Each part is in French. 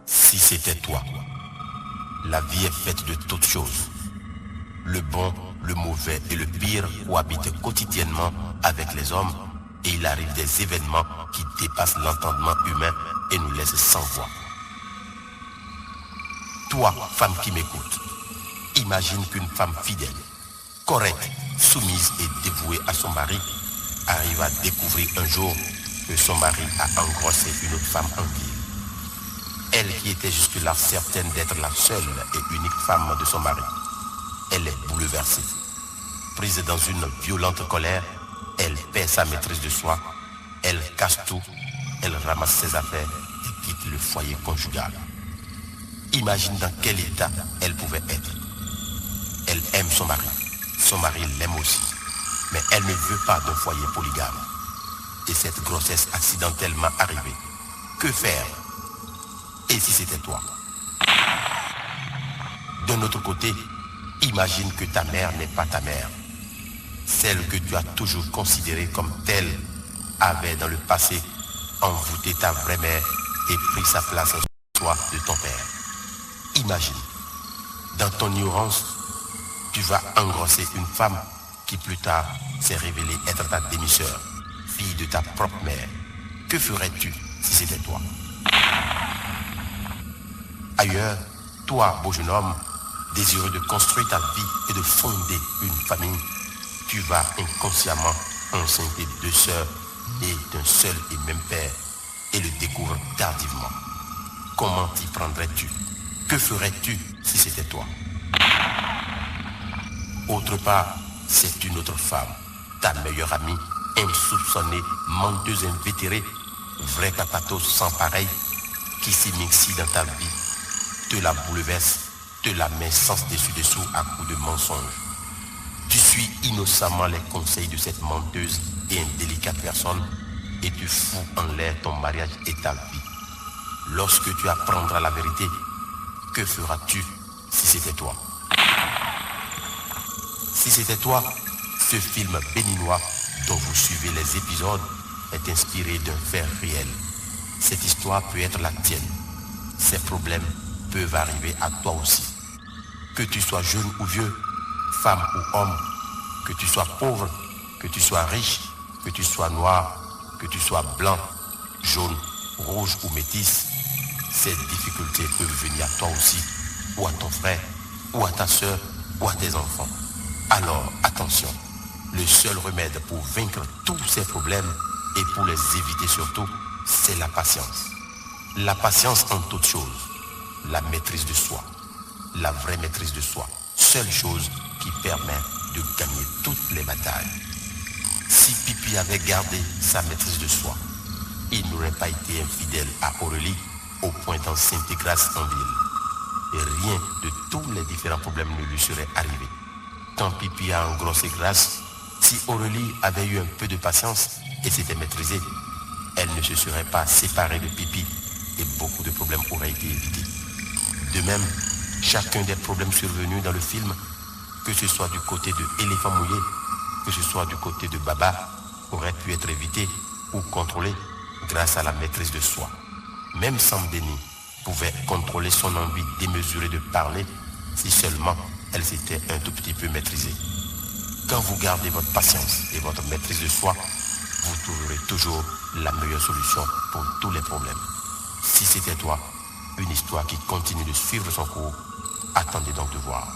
Si c'était toi, la vie est faite de toutes choses. Le bon, le mauvais et le pire cohabitent quotidiennement avec les hommes et il arrive des événements qui dépassent l'entendement humain et nous laissent sans voix. Toi, femme qui m'écoute, imagine qu'une femme fidèle, correcte, soumise et dévouée à son mari arrive à découvrir un jour que son mari a engrossé une autre femme en ville. Elle qui était jusque-là certaine d'être la seule et unique femme de son mari. Elle est bouleversée. Prise dans une violente colère, elle perd sa maîtrise de soi, elle casse tout, elle ramasse ses affaires et quitte le foyer conjugal. Imagine dans quel état elle pouvait être. Elle aime son mari l'aime aussi, mais elle ne veut pas d'un foyer polygame. Et cette grossesse accidentellement arrivée, que faire? Et si c'était toi? D'un autre côté, imagine que ta mère n'est pas ta mère. Celle que tu as toujours considérée comme telle avait dans le passé envoûté ta vraie mère et pris sa place en toi de ton père. Imagine, dans ton ignorance, tu vas engrosser une femme qui plus tard s'est révélée être ta demi-sœur, fille de ta propre mère. Que ferais-tu si c'était toi? Ailleurs, toi, beau jeune homme, désireux de construire ta vie et de fonder une famille, tu vas inconsciemment enceinter deux sœurs nées d'un seul et même père et le découvres tardivement. Comment t'y prendrais-tu? Que ferais-tu si c'était toi? Autre part, c'est une autre femme, ta meilleure amie, insoupçonnée, menteuse invétérée, vraie capatos sans pareil, qui s'immisce dans ta vie, te la bouleverse, te la met sens dessus-dessous à coups de mensonges. Tu suis innocemment les conseils de cette menteuse et indélicate personne et tu fous en l'air ton mariage et ta vie. Lorsque tu apprendras la vérité, que feras-tu si c'était toi? Si c'était toi, ce film béninois dont vous suivez les épisodes est inspiré d'un fait réel. Cette histoire peut être la tienne. Ces problèmes peuvent arriver à toi aussi. Que tu sois jeune ou vieux, femme ou homme, que tu sois pauvre, que tu sois riche, que tu sois noir, que tu sois blanc, jaune, rouge ou métis, ces difficultés peuvent venir à toi aussi, ou à ton frère, ou à ta soeur, ou à tes enfants. Alors, attention, le seul remède pour vaincre tous ces problèmes et pour les éviter surtout, c'est la patience. La patience en toutes choses, la maîtrise de soi, la vraie maîtrise de soi, seule chose qui permet de gagner toutes les batailles. Si Pipi avait gardé sa maîtrise de soi, il n'aurait pas été infidèle à Aurélie au point d'enceinte Grace en ville. Et rien de tous les différents problèmes ne lui serait arrivé. Quand Pipi a engrossé Grace, si Aurélie avait eu un peu de patience et s'était maîtrisée, elle ne se serait pas séparée de Pipi et beaucoup de problèmes auraient été évités. De même, chacun des problèmes survenus dans le film, que ce soit du côté de Éléphant Mouillé, que ce soit du côté de Baba, aurait pu être évité ou contrôlé grâce à la maîtrise de soi. Même Sam Denis pouvait contrôler son envie démesurée de parler si seulement elle s'était un tout petit peu maîtrisée. Quand vous gardez votre patience et votre maîtrise de soi, vous trouverez toujours la meilleure solution pour tous les problèmes. Si c'était toi, une histoire qui continue de suivre son cours, attendez donc de voir.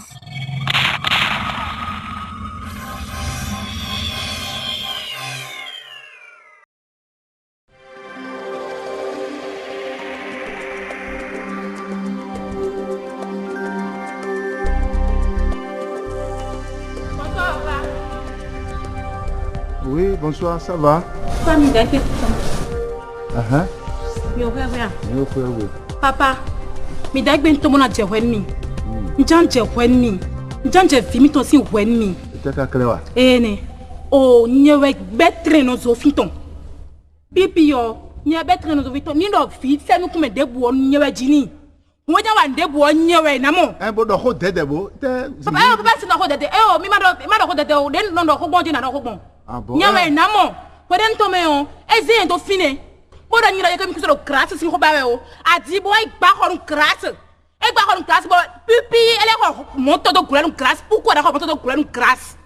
bonsoir, ça va? Papa, me dag ben to mona je hwenni. Njan je hwenni. Njan je vimi to sin hwenni. Teka klewa. Ne. O nyewe betre no zo fiton. Pipi yo, nye betre no zo fiton. Ni no fi se nu kume debu on nyewe jini. Mwoja wa debu on nyewe na mo. Bo do ho dedebo. Papa si no ho dede. Mi ma do ho dede o den no ho gbon jina no ho gbon. Nyewe na mo. Poden to me o. Eze to fine. Boda nyira yeke mi kusoro grâce si ho bawe o. Adi boy ba horun grâce. E ba horun grâce bo pipi ele ko moto do grâce grâce. Pourquoi da ko moto do grâce?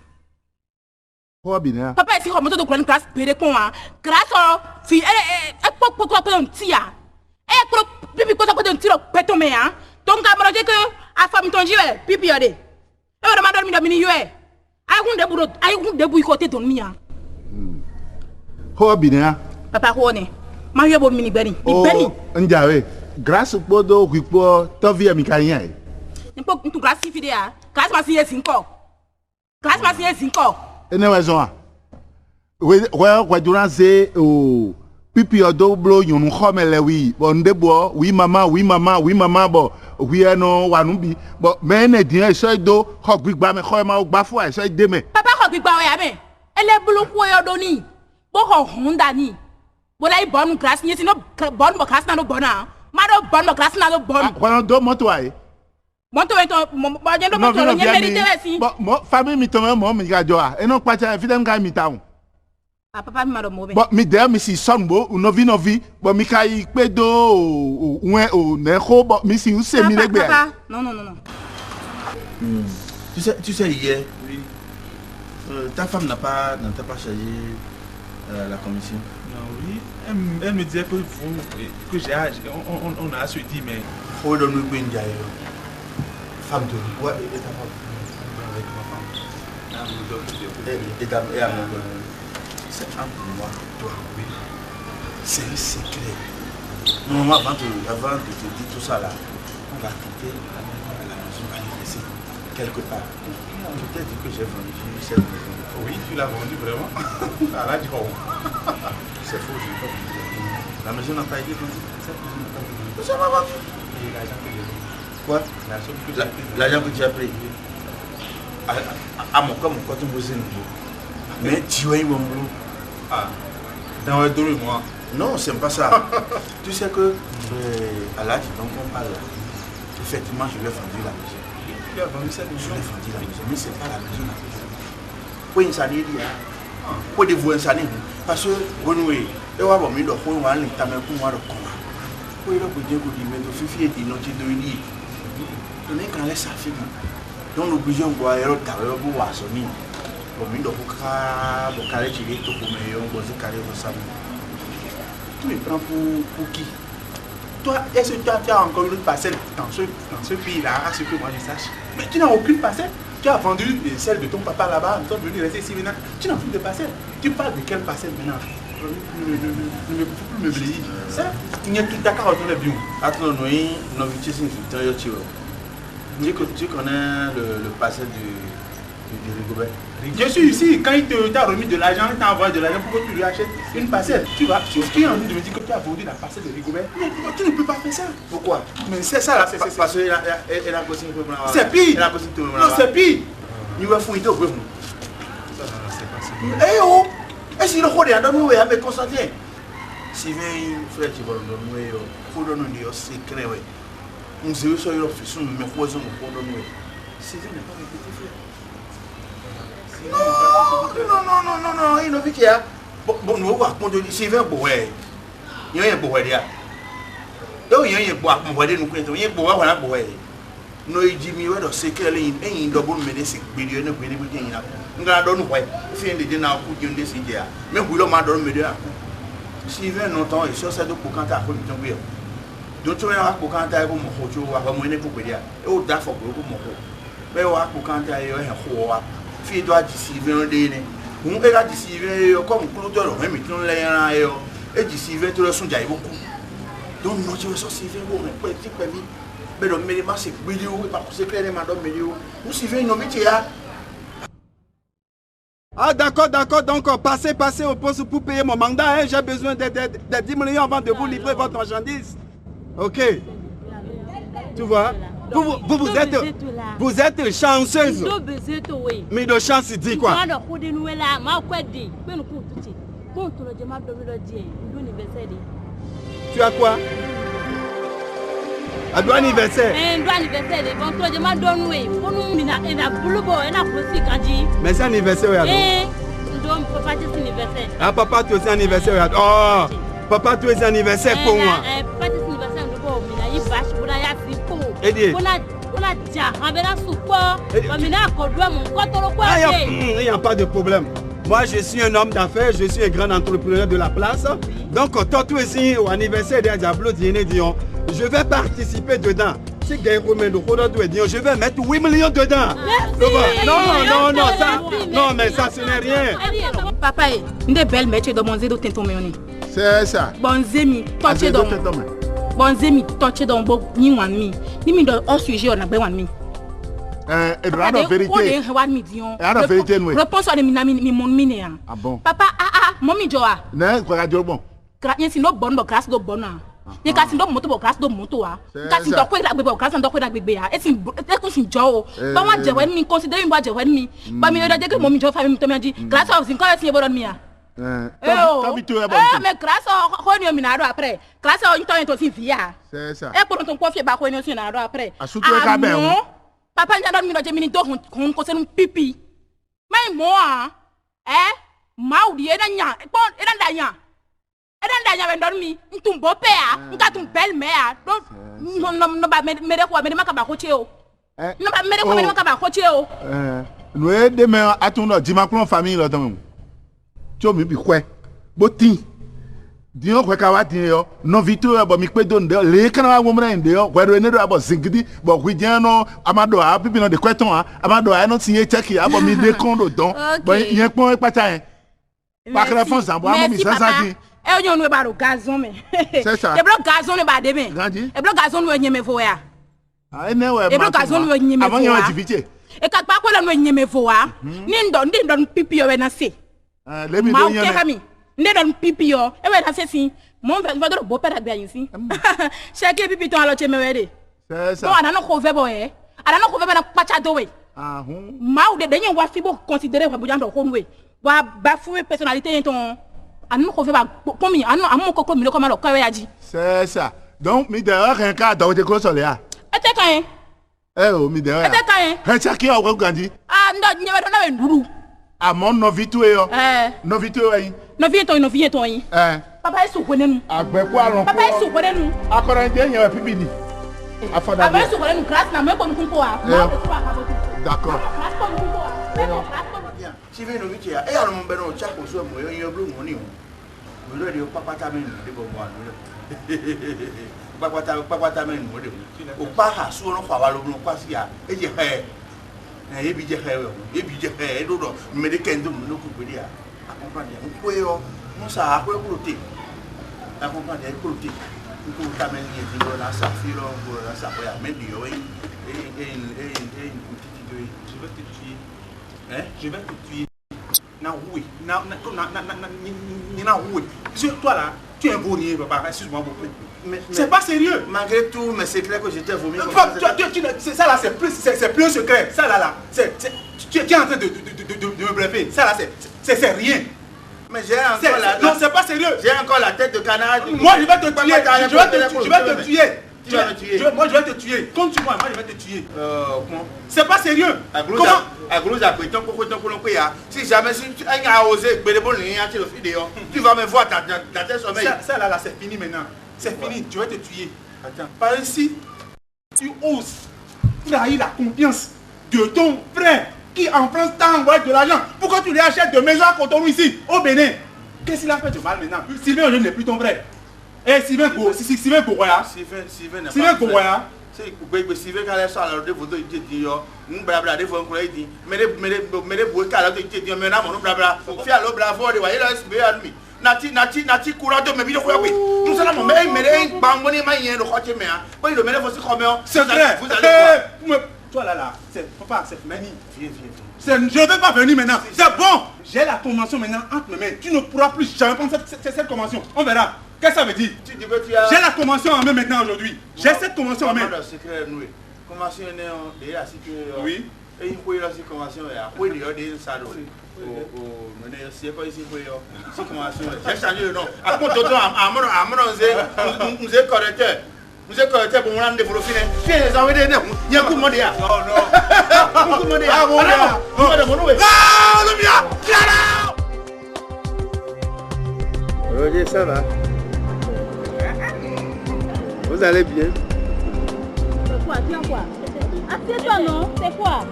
Papa est si remonté de grande classe péré con hein grâce fi e po un tia e pro pipi ko ko de tiro peto me hein donc a maraje que a fami ton jiwe pipi yode e o ma dormi do mini yue ay gun de bu côté don mi hein ho bina papa ko ne ma yue bo mini beri beri njawe grâce podo wipo to via mi kanya e npo ntu grâce fi de a grâce ma si esinko grâce ma si esinko ene wezon we duran se o pipi odo blo yunu khomele wi bo ndebo wi mama bo wi eno wanubi bo mene din so do kho gbigba me kho ma gba fu so de me papa kho gbigba o ya me ele bulu ku yo do ni bo kho hunda ni bo lai bon class ni si no bon bo class na no bona ma do bon bo class na no bon ko do moto ai moto to bo je do moto lo nye merite we si bo family mi to mo mi ga jo a eno pa cha fidem ga mi taun papa mi ma do mo be bo mi de mi si son bo novi bo mi kai pe do wen o ne kho bo mi si u se mi legbe papa non tu sais hier oui ta femme n'a pas chargé la commission. Non, oui, elle me disait que on a assez dit, mais... Faut donner une bonne femme de ouais, et ta femme avec ma femme. Et à mon c'est entre moi, toi, oui. C'est un secret. Normalement, avant de te dire tout ça là, on va quitter la maison, on va les laisser quelque part. Je t'ai dit que j'ai vendu cette maison. Oui, tu l'as vendu vraiment. Ah là, du coup. C'est faux, je n'ai pas vendu. La maison n'a pas été vendue. Cette maison n'a pas été vendue. Ça m'a vendu. Et l'argent que j'ai pris. Quoi? L'argent que tu as pris. À mon corps, mon côté, vous êtes nouveau. Mais tu as eu mon boulot. Ah, dans le dos, moi. Non, c'est pas ça. Tu sais que à l'âge dont on parle, effectivement, je lui ai vendu la maison. Tu as vendu cette maison? Je l'ai vendu la maison, mais ce n'est pas la maison. Pour une année, pour des voix années. Parce que, bon, oui, et on va me dire qu'on va aller t'amener pour moi le combat. Pour il a pour dire que tu mets de fifi et tu n'as pas de lit. On est quand laisse sa fille. Donc, nous besoin de voir un travail pour voir son nid. Pour me dire que pour carrer tu es tout pour me on va se carrer au sable. Tu me prends pour qui? Toi, est-ce que tu as encore une parcelle dans ce pays-là, à ce que moi je sache? Mais tu n'as aucune parcelle. Tu as vendu celle de ton papa là-bas, nous sommes venus rester ici maintenant. Tu n'as plus de parcelle. Tu parles de quelle parcelle maintenant? Ne me plus me blyer. Ça, il y a tout d'accord autour de bien. Attends, nous avons vu tu connais le parcelle du Rigobert. Je suis ici, quand il t'a remis de l'argent, il t'a envoyé de l'argent pour que tu lui achètes une parcelle. Tu es en train de me dire que tu as vendu la parcelle de Rigobert. Tu ne peux pas faire ça. Pourquoi? Mais c'est ça là, c'est parce qu'elle a continué pour moi. C'est pire. Non, c'est pire. Il va fouiller au bout. Ça, c'est pas ça. Eh oh! Est-ce qu'il faut aller dans nous et avec Constantin? Si vient frère, tu vas nous donner, il faut donner des secrets. Nous savons que nous faisons mes poisons pour nous. Si vient n'est pas mon petit frère. Non, il n'a vu qu'il y a. Bon, nous voir quand on dit si vient pour elle. Il y a un pour elle. Donc il y a un pour elle. Nous connaissons. Il y a un pour elle. Nous disons que nous secrets les ils doivent mener ces millions de millions. Nous allons nous voir. Fin de dernier coup de décider. Mais vous l'avez donné me dire. Si vient longtemps et sur ça de pour quand tu as fait ton bien. Donc tu vas pour quand tu as mon coach ou à remonter pour dire. Et au d'accord pour mon coach. Mais au pour quand tu as un roi. Fille doit décider un délai. On est là décider comme Claude, même si on l'a et décider tout le son d'ailleurs beaucoup. Donc nous tu vas sortir bon mais petit permis. Mais le minimum c'est vidéo et par c'est clair madame vidéo. Nous suivons nos métiers. Ah d'accord, donc passez au poste pour payer mon mandat. Hein. J'ai besoin de 10 millions avant de vous livrer votre marchandise. Ok. Tu vois? Vous êtes chanceuse. Mais de chance, il dit quoi? Tu as quoi? Un doigt anniversaire. Mais c'est anniversaire. Ah, papa, tu es anniversaire. Oh, papa, tu es anniversaire pour moi. Il n'y a pas de problème. Moi, je suis un homme d'affaires, je suis un grand entrepreneur de la place. Donc, toi, tu es ici au anniversaire de Diablo Dion. Je vais participer dedans. Si je vais mettre 8 millions dedans. Non, mais ça, ce n'est rien. Papa, une belle métier de mon zédo tentoméoni. C'est ça. Bon zémi, toi tu es dans. Bon zémi, toi tu es dans bon ni wan mi. Ni mi dans au sujet on a besoin mi. Et la vérité. La vérité nous. Réponse à mi mon mine. Ah bon. Papa mommy joa. Ne, quoi radio bon. Grâce si no bon bo grâce do bon a. Ni kasi ndo moto bo grâce do moto a. Kasi ndo ko ira gbe bo grâce ndo ko ira gbe a. E ko sin jo. Ba wa je wen mi consider mi ba je wen mi. Ba mi da de ke mommy jo fa mi to mi di. Grâce of sin ko si e bo don mi a. Mais grâce à on y a après. Grâce à on y a aussi via. C'est ça. Et pour ton coiffé bas on y a après. Non. Papa n'y a pas de minute on conseille un pipi. Mais moi, maudi et d'anya. Bon, et d'anya. Et d'anya va dormir. Ton beau père, ton belle mère. Non, pas me quoi, mais ma cabacocheo. Non, pas me quoi, mais ma cabacocheo. Nous demain à ton dimanche famille là dans. Tu me dis quoi? Boti. Dio kwa kawa dio no vitu abo mikwedo ndo le kana wa ngomra ndio kwa do ne do abo zingidi bo kwidiano amado a pipi no de kweton a amado a no tinye check abo mi de kondo don bo yen pon pata en pa kra fon zambo amo mi sansa di e onyo no ba ro gazon me c'est ça e blo gazon ne ba de me e blo gazon no nyeme fo ya ah ene we e blo gazon no nyeme fo avant yon activité e ka pa ko la no nyeme fo wa ni ndon pipi yo we na se le mi do yon ne don pipi yo e we na se si mon va do bo pera gba yin si cheke pipi ton alo che me we de c'est ça bon ana no ko ve bo e ana no ko ve na pacha do we ah ma ou de denye wa fi bo considérer wa bujan do ko we wa ba fu personnalité yen ton ana no ko ve ba pomi ana amu ko mi lo ko ma lo ka we aji c'est ça donc mi de rien ka do te ko so le a e te kan o mi de e te kan e chaki o ko gandi ndo nyewe do na we nduru amon no vitu e yo no vitu e no vie ton yi papa esu ko nenu agbe ko arun papa esu ko nenu akora nje yan pipi ni afoda papa esu ko nenu grâce na me ko nku ko a d'accord si ve no vitu ya e ya no mbe no cha ko so mo yo blu mo ni o mo lo de papa ta me de bo mo anu papa ta me mo de o pa ha so no fa wa lo no kwa si ya e je he e bi je he do do me de kendo mo no ku pe dia accompagner un cuello non sa acqua cruti accompagner cruti tu tamen ni di la sa filo la sa poi a medio je vais te tuer na oui na oui toi là tu es un bonnier papa excuse-moi beaucoup c'est pas sérieux malgré tout mais c'est clair que j'étais vomi ça là c'est plus un secret ça là tu es en train de me bluffer ça là c'est rien. Mais j'ai encore non, c'est pas sérieux. J'ai encore la tête de canard. Moi, je vais te tuer. Je vais te tuer. Tu vas me tuer. Moi, je vais te tuer. Compte sur moi, je vais te tuer. Comment? C'est pas sérieux. Si jamais tu as osé, tu vas me voir dans tes sommeils. Ça là, c'est fini maintenant. C'est fini. Je vais te tuer. Attends. Par ici, tu oses trahir la confiance de ton frère qui en France t'a envoyé de l'argent. Pourquoi tu lui achètes de maisons à Cotonou ici, au Bénin? Qu'est-ce qu'il a fait de mal maintenant? Sylvain aujourd'hui n'est plus ton frère. Eh, Sylvain Goya. Sylvain Goya. Sylvain quand elle sort alors des photos il dit yo, nous blabla des fois on dit mais bois quand il dit mais na mon blabla. Fi allo bravo de wa il a espéré admis. Nati courant de me vidéo quoi oui. Nous ça mais bangoni ma yen de khoche me a. Ba il le mele fosi comme c'est vrai. Toi là, papa, c'est Mani. Viens. Je ne vais pas venir maintenant. C'est bon. J'ai la convention maintenant entre mes mains. Tu ne pourras plus jamais prendre cette convention. On verra. Qu'est-ce que ça veut dire? J'ai la convention en main maintenant aujourd'hui. J'ai cette convention en main. Convention oui. Et il faut y avoir cette convention. Il y a des salons. J'ai changé le nom. Après, nous sommes correcteurs. Vous êtes correcteur pour me développer. Qui est les envoyés de il y a un coup de monde. Roger, ça va? Vous allez bien? C'est quoi? Tu as quoi? Assieds-toi, non? C'est quoi?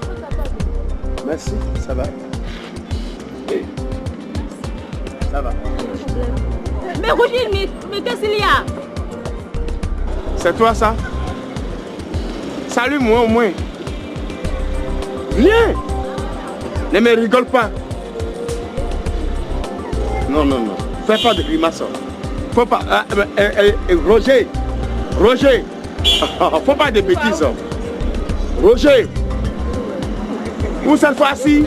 Merci, ça va? Ça va. Mais Roger, mais qu'est-ce qu'il y a? C'est toi ça? Salut-moi au moins. Viens! Ne me rigole pas. Non. Fais pas de grimace. Faut pas. Roger! Faut pas de bêtises. Roger! Où cette fois-ci?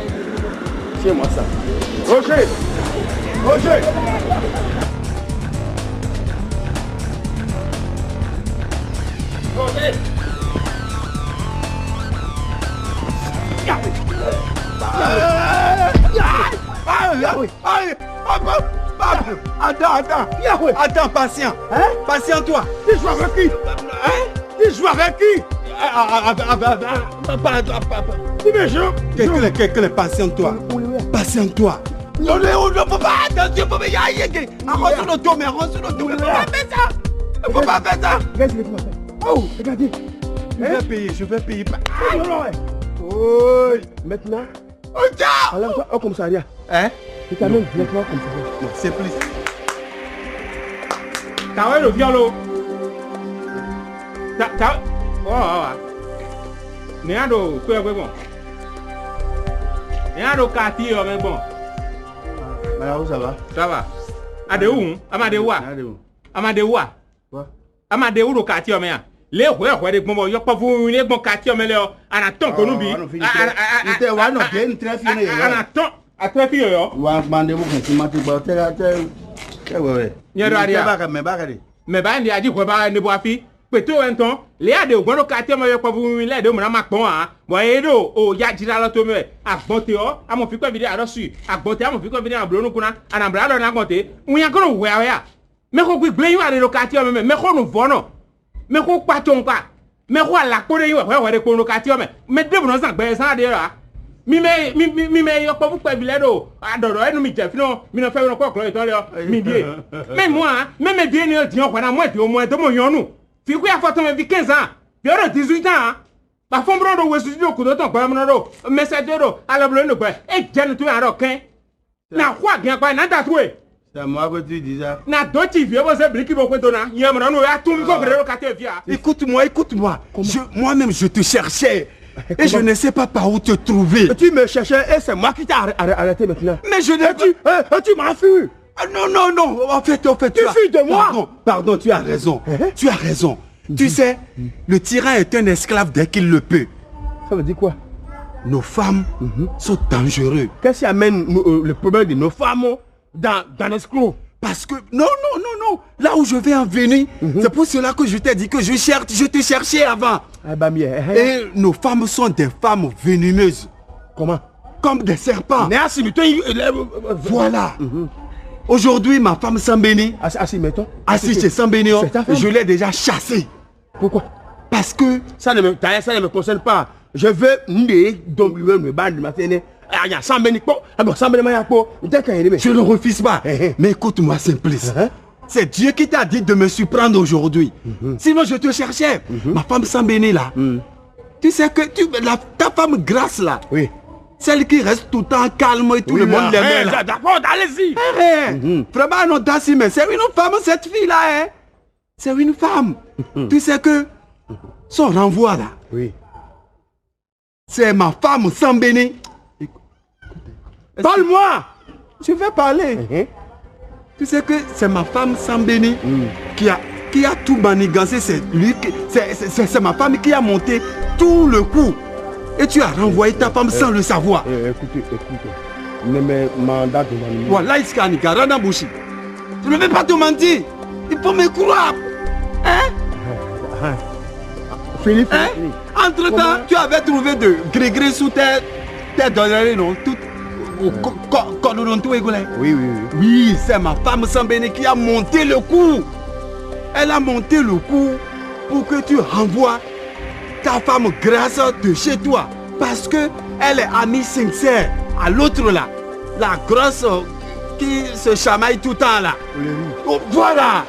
Tiens-moi ça. Roger! Attends, patient. Patient-toi. Tu joues avec qui? Tu joues avec qui? Tu me joues? Quel est patient-toi? Patient-toi. Non, papa, attention, papa, arrose le dos, mais arrose le dos. Faut pas faire ça. Qu'est-ce que tu vas faire? Oh, regardez. Je vais payer. Oh, maintenant. Alors, toi, au commissariat. Tu t'amènes maintenant au commissariat. Non, c'est plus. T'as vu le violon? Néando, quoi est bon? Néando, quartier, mais bon. Alors, ça va? Ça va. Adéou, Amadewa. Amadewa. Quoi? Amadeou, le quartier, mais. Les rois, des bons, il n'y a pas vous, les bons quartiers, mais là, on attend que nous vit. À très fille, yo. Mais bah, il a dit que ne boit fille. Plutôt un temps, les a de bons quartiers, mais il n'y a pas vous, les deux, mon amacon, hein. Voyez, oh, y a dit là, tombe, à bonté, à mon fils, vidéo, à reçu, à bonté, à mon fils, vidéo, à bleu, nous, à embrasser, à bonté. On y a encore, ouais, mais qu'on peut blâmer à locataires, mais qu'on nous voit, mais qu'on pas ton cas. Mais quoi la code yo ouais de colocation mais de bon ça ben ça de là mi yo pas vous pas biledo adoro e no mi je fino mi no fe no ko klo to le mi die mais moi même bien ne di on na moi de au moins de mo yonu fi ku ya photo me 15 ans bi oro 18 ans ba fon bro do we studio ku do ton pa mo do message do ala blo no pa e je no tu aro ken na kwa gan pa na da tuwe. C'est moi que tu dis ça. Écoute-moi. Moi-même, je te cherchais. Et je ne sais pas par où te trouver. Tu me cherchais et c'est moi qui t'ai arrêté maintenant. Mais je n'ai pas... Tu m'as fui. Non. En fait, tu fuis de moi. Pardon, tu as raison. Tu as raison. Tu sais, le tyran est un esclave dès qu'il le peut. Ça veut dire quoi? Nos femmes sont dangereuses. Qu'est-ce qui amène le problème de nos femmes dans l'escroc? Parce que... Non. Là où je vais en venir, c'est pour cela que je t'ai dit que je te cherchais avant. Et nos femmes sont des femmes venimeuses. Comment? Comme des serpents. Voilà. Aujourd'hui, ma femme Sambéni, assise chez Sambéni, je l'ai déjà chassée. Pourquoi? Parce que ça ne me concerne pas. Je veux me battre de ma fenêtre. Je ne refuse pas. Mais écoute-moi, Simplice. C'est Dieu qui t'a dit de me surprendre aujourd'hui. Sinon, je te cherchais. Ma femme Sambéni là. Tu sais que ta femme Grâce là. Oui. Celle qui reste tout le temps calme et tout le monde l'aime là. D'accord, allez-y. Vraiment, non, mais c'est une femme, cette fille là. C'est une femme. Tu sais que son renvoi là. Oui. C'est ma femme Sambéni. Parle-moi. Je vais parler. Tu sais que c'est ma femme Sambéni qui a tout manigancé. C'est ma femme qui a monté tout le coup. Et tu as renvoyé ta femme sans le savoir. Écoutez. Ne me mandat devant nous. Voilà, Iskanika, Ranabouchi. Je ne vais pas te mentir. Il faut me croire. Hein? Philippe. Entre-temps, tu avais trouvé de gré sous tes donneries, non? Tout. Oui. Oui, c'est ma femme Sambéné qui a monté le coup. Elle a monté le coup pour que tu renvoies ta femme grâce de chez toi. Parce que elle est amie sincère à l'autre là. La grosse qui se chamaille tout le temps là. Oh, voilà.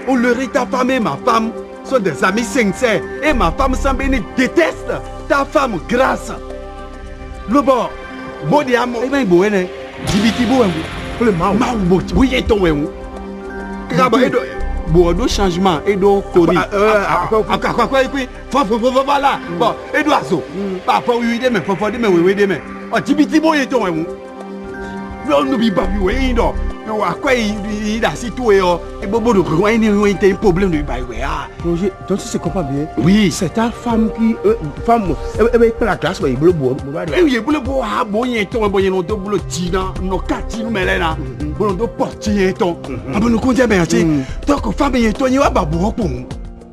Olery, ta femme et ma femme sont des amis sincères. Et ma femme Sambéné déteste ta femme grâce. Le bon, body amo, il va y avoir un dibiti bo le mau oui et ton bon changement et do kori voilà bon et do aso papa oui de mais papa de mais oui de mais o dibiti bo et ton no bi ba oui no no akwa il a situé et bobo de quoi il y a un problème de ba oui ah Roger, donc si c'est comprends bien. oui C'est ta femme qui femme elle est la classe il bleu bois. oui boule bo ha bo yen ton bo yen do boule tina no kati no mele na bo do porti yen ton abo no konje ben ti donc femme yen ton yen wa ba bo po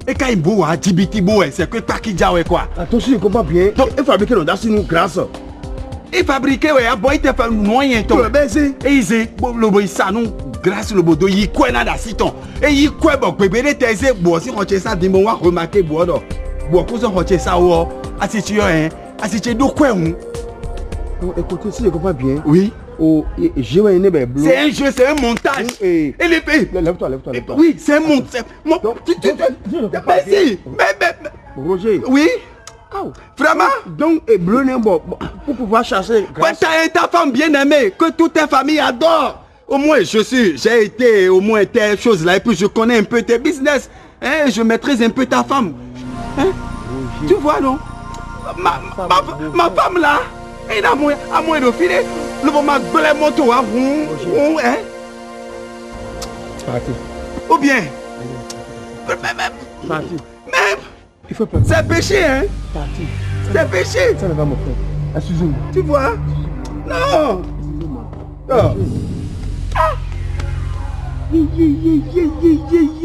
et quand il bo wa dibiti bo c'est que taki ja we quoi Attention, je comprends bien. Et fabriquer dans nous grâce. et fabriquer we boy te fa no yen ton baiser. et ize bo lo bo sa no grâce le bodo yi quoi na da siton et yi quoi bo bébé teze bo si on ça di mo wa remarquer bo do bo ko so on ça o asiti yo asiti do quoi Écoutez, si je comprends bien. oui Oh, j'ai un bleu. c'est un jeu, c'est un montage. Et les pays. Lève-toi. Oui, c'est un montage. Mais si. Mais. Roger. Oui. Vraiment. Donc, et bleu n'est bon pour pouvoir chasser. Quand t'as ta femme bien aimée, que toute ta famille adore. Au moins, j'ai été au moins telle chose là, et puis je connais un peu tes business. Hein, je maîtrise un peu ta femme. Hein? Tu vois, non? Ma femme là, elle a moins de filet. Le moment de moto, hein? Parti. Ou bien? Parti. Mais Il faut pas. c'est péché, hein? Parti. C'est péché. Ça ne va me faire. Excusez-moi. Tu vois? Non. Oh.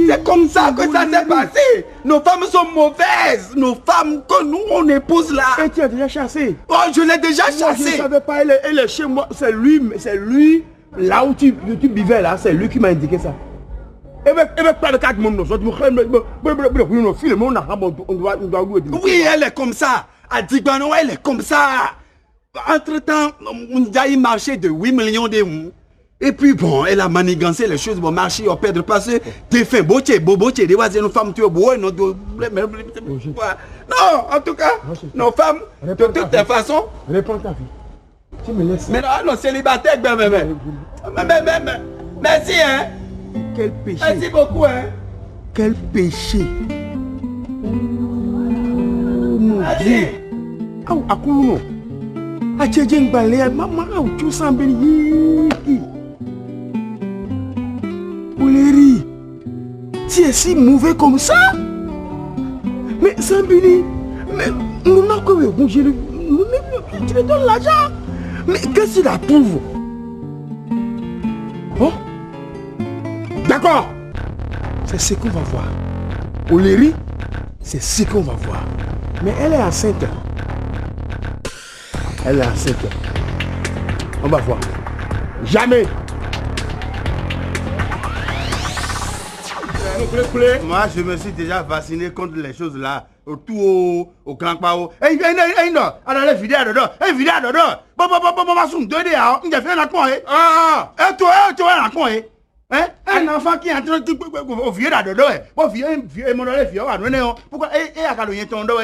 C'est comme ça que ça s'est passé. Nos femmes sont mauvaises. Nos femmes que nous on épouse là. Et tu as déjà chassé. Oh, je l'ai déjà Moi, je ne chassé. savais pas, elle est chez moi. C'est lui. Là où tu vivais là, c'est lui qui m'a indiqué ça. Oui, elle est comme ça. À Digbano, elle est comme ça. Entre-temps, on a eu marché de 8 millions d'euros. Et puis bon, elle a manigancé les choses, bon marché, on perd parce que des fins, bobo, des voisins, nos femmes, tu es beau, non, en tout cas, nos femmes, de toutes les façons. Réponds ta vie. Tu me laisses. Mais non, célibataire, merci, hein. Quel péché. Merci beaucoup, hein. Quel péché. Merci. Akuno. Achejeng balé, maman, tu sens bien. Olery, tu es si mauvais comme ça? Mais Sambini, mais nous n'avons pas tu lui donnes l'argent. Mais qu'est-ce qu'il approuve? Oh? D'accord. C'est ce qu'on va voir. Olery, c'est ce qu'on va voir. Mais elle est enceinte. Elle est enceinte. On va voir. Jamais. Moi, je me suis déjà vacciné contre les choses là. Tout au clan pao. Eh, non. Alors, les vidéos dedans. Bon, il a fait un account, un account, un enfant qui est en train de vieux là-dedans. Bon, vieux, mon vieux, pourquoi, il y a ton dos,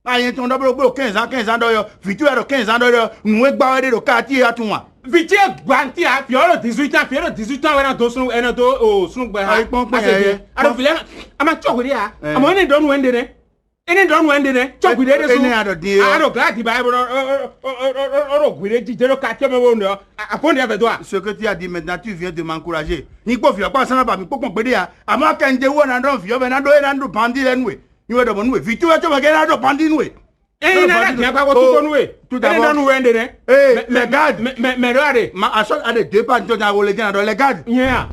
ah, il y a ton dos, 15 ans, 15 ans, vieux, 15 ans, nous, de quartier à tout moi. Viti gbanti a fioro 18 ans wana do sunu ena do o sunu gba ha aro file ama chokuri a ama ene don wende ne chokuri de so aro glad ba oro gwire jijero ka teme wo ndo aponde avedo a. Ce que tu as dit maintenant, tu viens de m'encourager. Ni po fio pa sana ba mi pokon pede a ama kenje wo na don fio be na do ena ndo pandi le nwe ni we do nwe vitu e to ba ke na do pandi nwe Il n'a pas tout connu. Tout d'abord. Les gardes. Mais regardez. Ma achète à des deux pas de dans les gardes. Les gardes. Yeah.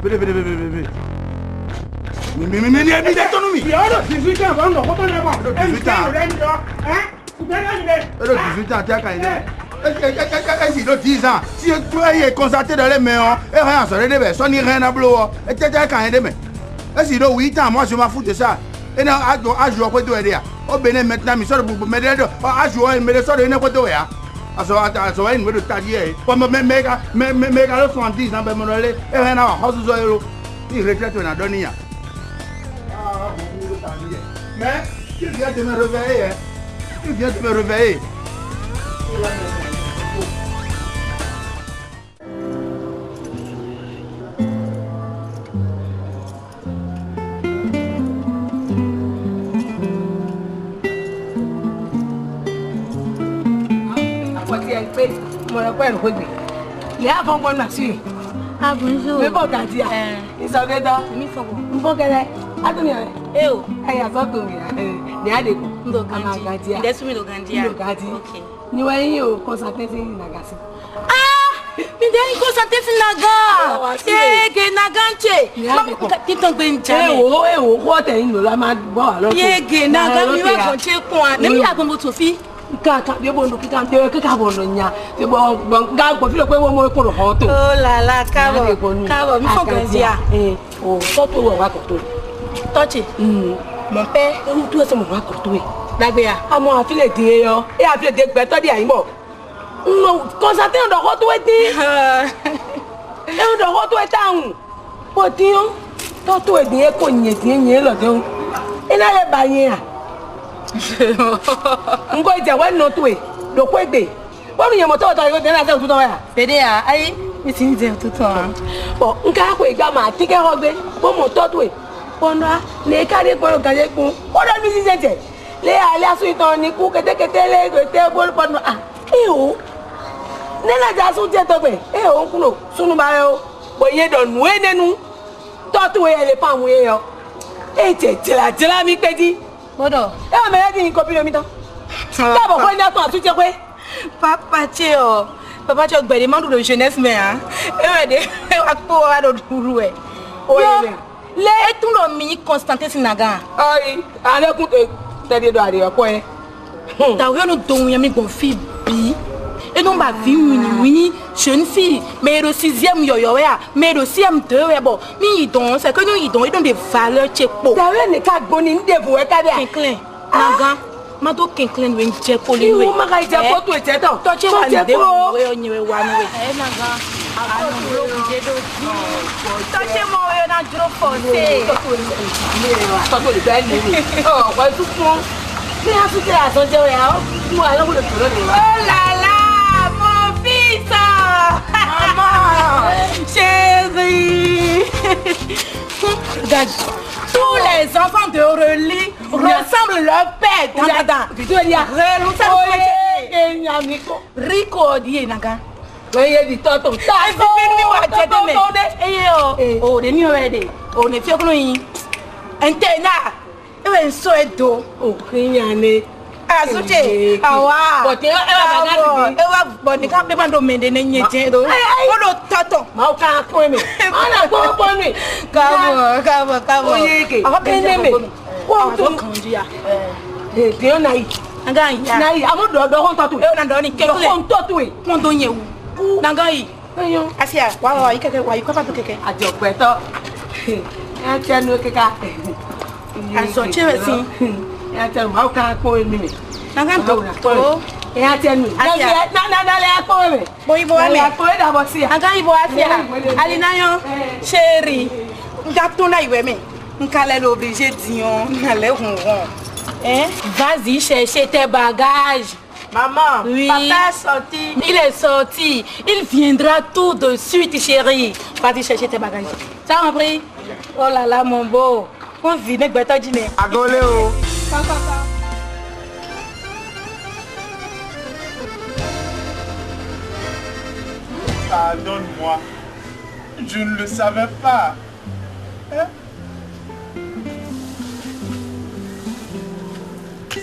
Mais autonomie. 18 ans, on va retourner avant. 18 ans. Le 18 ans, tu as quand même. Si le 10 ans, si tu es constaté dans les mains, et rien, ça ne va sonner rien à blow. Et tu as quand même. Et si le 8 ans, moi je m'en fous de ça. Et non, à jouer pour toi, au bénin maintenant, mais ça, pour me dire, à jouer, mais le sort de n'importe quoi. À ce moment-là, il me dit, mais quand le 70 ans, et rien à voir, il retraite dans la donne. Mais tu viens de me réveiller. Tu viens de me réveiller. Ah bonjour. Mais bon, Katia, ils sont dedans. Bon, qu'elle attendez. Eh oh, elle a sorti. Ni ade ko. Ndo Gandia. Ndesu mi do Gandia. Okay. Ni wa yin o concentrate sin nagasi. Ah! Mi dey concentrate naga. Yege naganche. Titan gbe nja me. Eh wo, ko te yin lo la ma bo wa lo. Yege naga mi wa kon che kun an. Mi ya kon bo Sophie. Kaka bi bo ndo kika te kaka bo ndo nya. Te bo ga gbo fi lo pe wo mo ko ro ho to. Oh la la, kabo. Kabo mi fo Gandia. Oh, so to wo wa ko to. Touchy. Mon père, tout ça me va cortouer. Dagbea. À moi afile die yo. E afile de gbe to di ayin bo. No, concentré on do cortouer ti. E on do cortouer taun. Po ti o. To to e din e ko yin ti yin lo de o. E na le ba yin a. Ngo ije we no to e. Do ko egbe. Wonu yen mo to to de na se tuto ya. Pede ya, ai mi tin je tuto an. Bo nka ko igba ma ti ke ho gbe. Bo mo to to e. Pondra le kade poro kade kun o do mi si jeje le ale asu itan ni ku kete le kete bol pondra ah o ne na ja su je to pe o kuno sunu ba yo bo ye do nu enenu to tu ye le pa mu ye yo jela mi peji Bodo. me le din ko bi mi tan ta bo ko ni asun asu je pe Papa Cheo. Papa Cheo gbe de mandu de jeunesse me han. E we de wa po wa do duru e. O ye le tout le mi Constantin Sinaga. Ai, ale kun te de do are ko e. Ta we no don yan mi gon fi bi. Et non ba vi wini jeune fille mais le 6e yo ya, mais le 6e de we bon. Mi idon, c'est que nous idon, ils ont des valeurs chepo. Ta we ne ka gboni ndevu e ka de. Kinklen. Naga. Ma do kinklen we nje ko le we. Ni o ma ka je ko to e te tan. To che wa de we o nyewe wa ni we. Eh naga. Touchez moi, on a trop forcé. Oh là là, mon fils. Maman, chérie. Regarde, tous les enfants de Aurélie ressemblent leur père. Rico, dit Naga. Oye di toto. Ta fi mi wa je de me. Eye o de ni o de. O ne fi okunu yin. Ente na. E we so edo. O kinya ne. Asuche. Awa. But e wa baga e wa bo ni ka pe bando mende ne nyeje do. O do toto. Ma o ka ko mi. Ana ko po mi. Kabo. Oye ke. Awa ke ne me. Wo to kanji ya. Ti o na yi. Anga yi. Na yi amo do hon toto. E o na do ni kekle. Hon toto e. Won do yewu. Nangai. Ayo. Asia, wa ikeke wa ikofa to keke. Ati ope to. Ya chanu keka. Aso chewe si. Ya chanu ma ka ko mi mi. Nangan to. Ya chanu. Na le ko mi. Boy bo ame. Ya ko da bo si. Nangan ibo asia. Alinayo. Chérie. Ngato na iwe me. Nkale le obligé dion na le ronron. Vas-y chercher tes bagages. Maman, oui. Papa est sorti. Il est sorti. Il viendra tout de suite, chérie. Va-y chercher tes bagages. Ça m'a pris. Oh là là, mon beau. On vit, mais tu as dit. Agoléo. Pardonne-moi. Je ne le savais pas. Hein?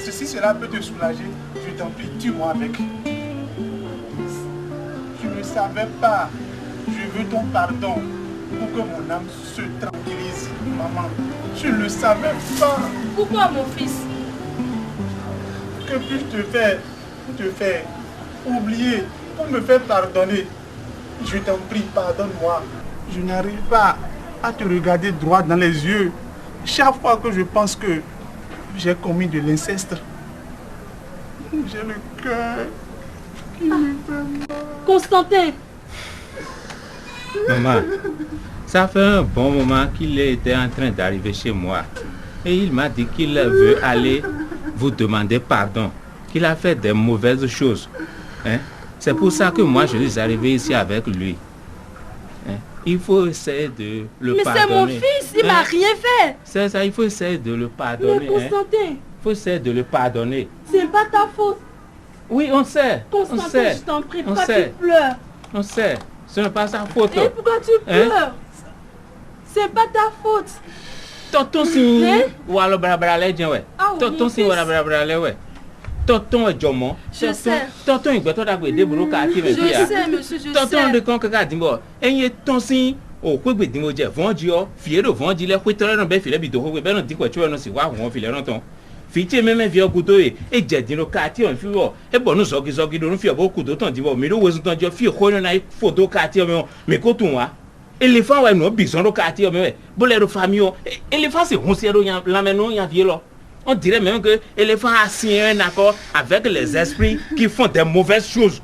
Ceci, cela peut te soulager. Je t'en prie, tue-moi avec. Je ne savais pas. Je veux ton pardon pour que mon âme se tranquillise, maman. Je ne le savais pas. Pourquoi, mon fils? Que puis-je te faire oublier, pour me faire pardonner? Je t'en prie, pardonne-moi. Je n'arrive pas à te regarder droit dans les yeux. Chaque fois que je pense que j'ai commis de l'inceste, j'ai le cœur qui me fait mal. Constantin! Maman, ça fait un bon moment qu'il était en train d'arriver chez moi. Et il m'a dit qu'il veut aller vous demander pardon, qu'il a fait des mauvaises choses. Hein? C'est pour ça que moi je suis arrivé ici avec lui. Hein? Il faut essayer de le pardonner. Mais c'est mon fils, il m'a rien fait. C'est ça, il faut essayer de le pardonner. Mais Constantin, il faut essayer de le pardonner. c'est pas ta faute. Oui, on sait. Constantin, on sait. je t'en prie, On pourquoi sait. tu pleures? On sait. Ce n'est pas sa faute. Et pourquoi tu pleures? C'est pas ta faute. Tonton si wala brabrale dien ouais. Tonton si wala brabrale ouais. Tonton est jomon. Je sais. Tonton est beto da gbe deburo ka ti me Je bia. sais, monsieur, je sais. Tonton de kon ka dimbo. Enye tonsin o kwe gbe dimo je vonji o fie do vonji le kwetore no be file bi do kwe be no dikwa chwe no si wa won file no ton. Fiche meme vi okudo e je dino ka ti on fi wo. E bo no zogi do no fi obo okudo ton dibo mi do wesun ton jo fi ko no na photo ka ti o me ko tun wa. Éléphant ouais non bison do quartier mais bolero famille éléphant c'est ronsiero la menon y a vielo on dirait même que éléphant a signé un accord avec les esprits qui font des mauvaises choses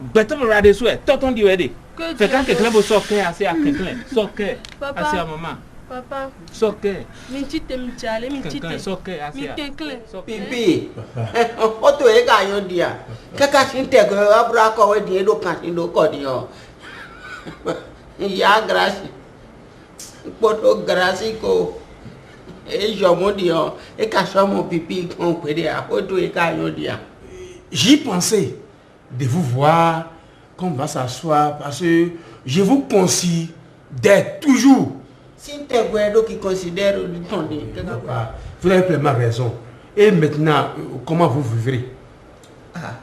beto me rade souhait tonton di wede fait quand quelqu'un veut sortir assez à quelqu'un sortir assez à maman Papa sortir minti temchale minti te sortir assez à pipi oto e ga yo dia kaka sinte ko abra ko we di do kan do ko di o ya gracie poto gracie ko e jomo di o e ka so mo pipi kon pe de a oto e ga yo dia. J'y pensais de vous voir qu'on va s'asseoir parce que je vous considère toujours. Sinte Guedo qui considère ton dit. Vous avez pleinement raison. Et maintenant, comment vous vivrez? Ah.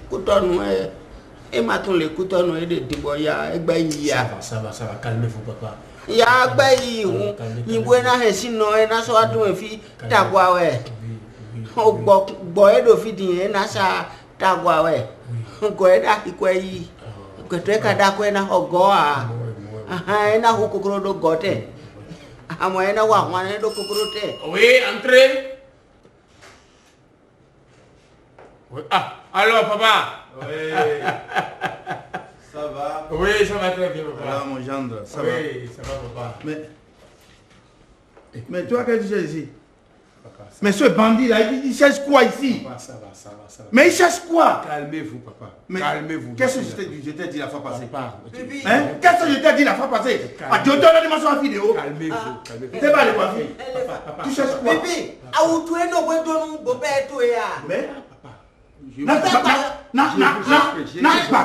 Coutonne et maintenant les coutonnes et des diboya et baïa. Ça va, calmez-vous, papa. Ya bayi, ni buena hesino e na so adu e fi tagwa we. O gbo e do fi din e na sa tagwa we. Go e da ikwe yi. Ko to e ka da ko e na ogo a. Aha e na hu kokoro do gote. Amo e na wa wan e do kokoro te. Oui, entrez. Oui. Ah, alors papa. Oui. Ça va? Oui, ça va très bien, papa. Voilà, mon gendre, ça va? Oui, ça va, papa. Mais toi, qu'est-ce que tu fais ici? Papa, mais ce bandit-là, il cherche quoi ici? Papa, ça va. Mais il cherche quoi? Calmez-vous, papa. Mais calmez-vous. Qu'est-ce que je t'ai dit la fois passée? Hein? Qu'est-ce que je t'ai dit la fois passée? Ah, tu donnes la dimension en vidéo. Calmez-vous. C'est pas les coiffures. Tu cherches quoi? Pipi, a ou tu es no bo donu bo be to ya. Mais n'a pas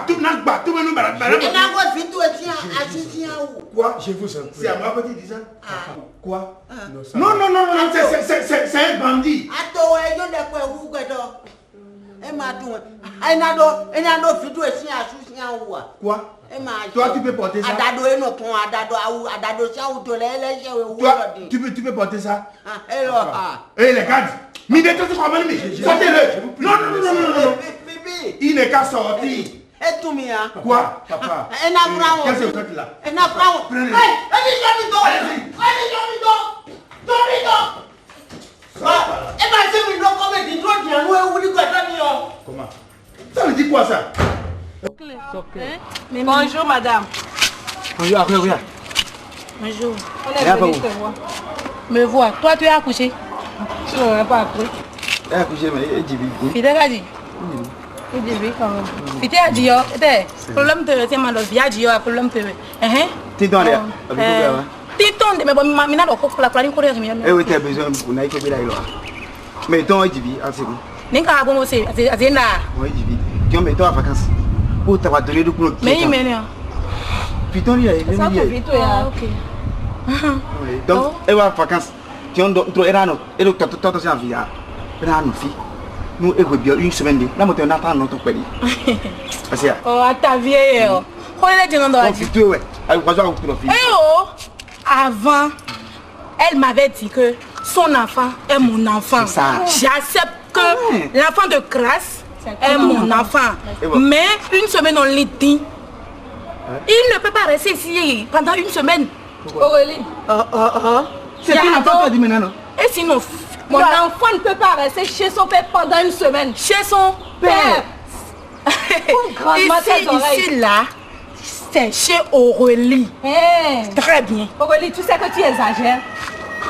tout nous balade. Et na go fi to ti asisi a ou. Quoi? Je vous en prie. C'est à moi que tu dis ça? Quoi? Non, c'est un bandit. Ato e yo de ko hu gbedo. E ma tu. Ai na do fi to ti asisi a ou. Quoi? E ma. Toi tu peux porter ça? Adado e no ton adado si a ou to le se we Toi tu peux porter ça? Ah, hello. Eh les gars, mi déteste ce qu'on m'a dit. Sortez-le. Non. Il n'est qu'à sortir. Et tout mia. Quoi? Papa. Et na bravo. Qu'est-ce que vous faites là? Et na bravo. Allez, comment? Ça veut dire quoi ça? Bonjour madame. Bonjour, après, regarde. Bonjour. On est venu te voir. Me voir. Toi tu es accouché? Tu n'aurais pas accouché. Elle a accouché, mais elle dit oui. Fidèle a dit. Il dit oui quand même. Fidèle a dit problème de tiens mal via dit problème de tu donnes là. Titon de mais bon mina do ko la plan ko rezo mi. Eh oui, tu as besoin on a été là là. Mais ton dit oui, assez bon. Ninka bon aussi azenda. Oui, dit oui. Tu mets toi en vacances. Pour t'avoir donné du coup. Mais il mène. Putain, il est ça fait vite OK. Donc, elle va en vacances. Tu as trop erano. Et donc tu as vie. Erano fi. nous et bien une semaine là moi on attend notre pays parce que oh à ta vieille on est déjà dans la vie ouais oh avant elle m'avait dit que son enfant est mon enfant j'accepte que l'enfant de grâce est mon enfant mais une semaine on l'a dit il ne peut pas rester ici pendant une semaine Aurélie c'est un enfant qui a dit maintenant et sinon mon enfant ne peut pas rester chez son père pendant une semaine. Chez son père. Ici, là, c'est chez Aurélie. Très bien. Aurélie, tu sais que tu exagères.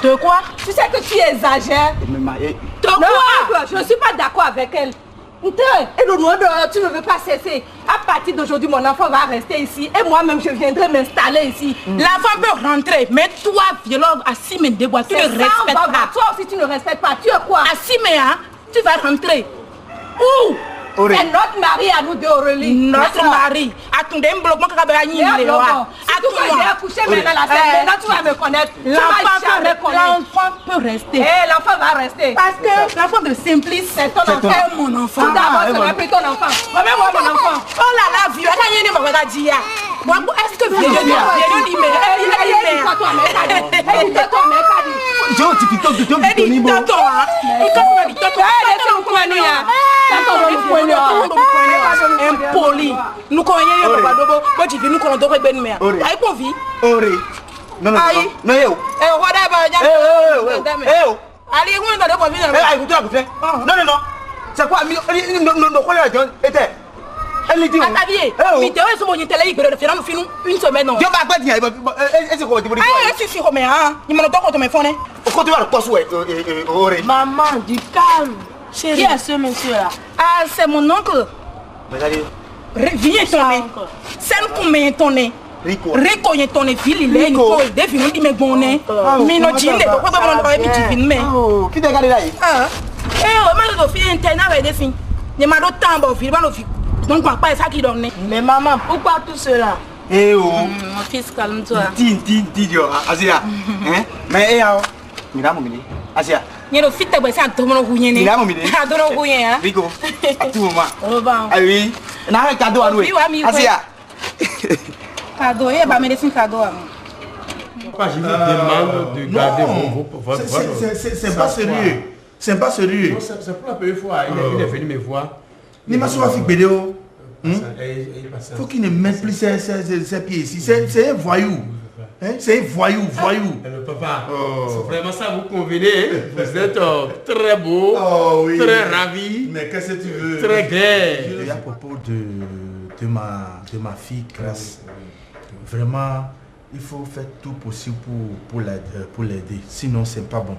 De quoi? Tu sais que tu exagères. De quoi? Je ne suis pas d'accord avec elle. Et le nom de tu ne veux pas cesser. À partir d'aujourd'hui, mon enfant va rester ici. Et moi-même, je viendrai m'installer ici. L'enfant peut rentrer. Mais toi, violon, assis, mais des bois, tu ne respectes pas. Toi aussi, tu ne respectes pas. Tu es quoi? Assis, mais hein, tu vas rentrer. Où? C'est notre mari à nous deux, Aurélie. Notre mari. Attendez, un bloc, moi, je vais Si tu vas accoucher maintenant, maintenant tu vas me connaître. L'enfant peut rester. L'enfant va rester. Parce que l'enfant de Simplice, c'est ton enfant. C'est mon enfant. Tout d'abord, ce n'est plus ton enfant. Remets-moi mon enfant. Oh là là, vieux, est-ce que vieux dit, impoli. Nous connaissons quand tu vis, nous connaissons pas ben mère. Aïe pour vie. Non. Allez, on va non. C'est quoi? Elle dit mais tu es mon intérêt, il peut faire une semaine. Je vais pas dire. Est-ce que tu veux maman, du calme. Chérie. Qui est ce monsieur-là? Ah, c'est mon oncle. Viens tonner. C'est combien tonner? Rico est tonné, il est Rico. Devine, il me bonne. Mino dîne, pourquoi pas me divine mais. Qui t'a regardé là? On m'a fait internet avec des filles. Il m'a donné temps pour filmer nos filles. Donc papa est ça qui donne. Mais maman, pourquoi tout cela? Mon fils, calme-toi. Dis, Asia. Mais mira mon mini. Asia. Il y a le fit de ça tout le monde gouyen. Mira mon mini. Ah, donne au gouyen hein. Rico. À tout moment. Oh bon. Ah oui. On a un cadeau à louer. Asia. Cadeau, il y a pas médecine cadeau à moi. Papa, je vous demande de garder votre... C'est pas sérieux. C'est pas sérieux. C'est pour la première fois. Il est venu me voir. Ni ma soeur vidéo. Faut qu'il ne mette plus ses pieds ici. C'est un voyou. C'est un voyou. Papa, c'est vraiment ça, vous convenez. Vous êtes très beau, très ravi. Mais qu'est-ce que tu veux? Très gai. Et à propos de ma fille, Grace, vraiment, il faut faire tout possible pour l'aider. Sinon, c'est pas bon.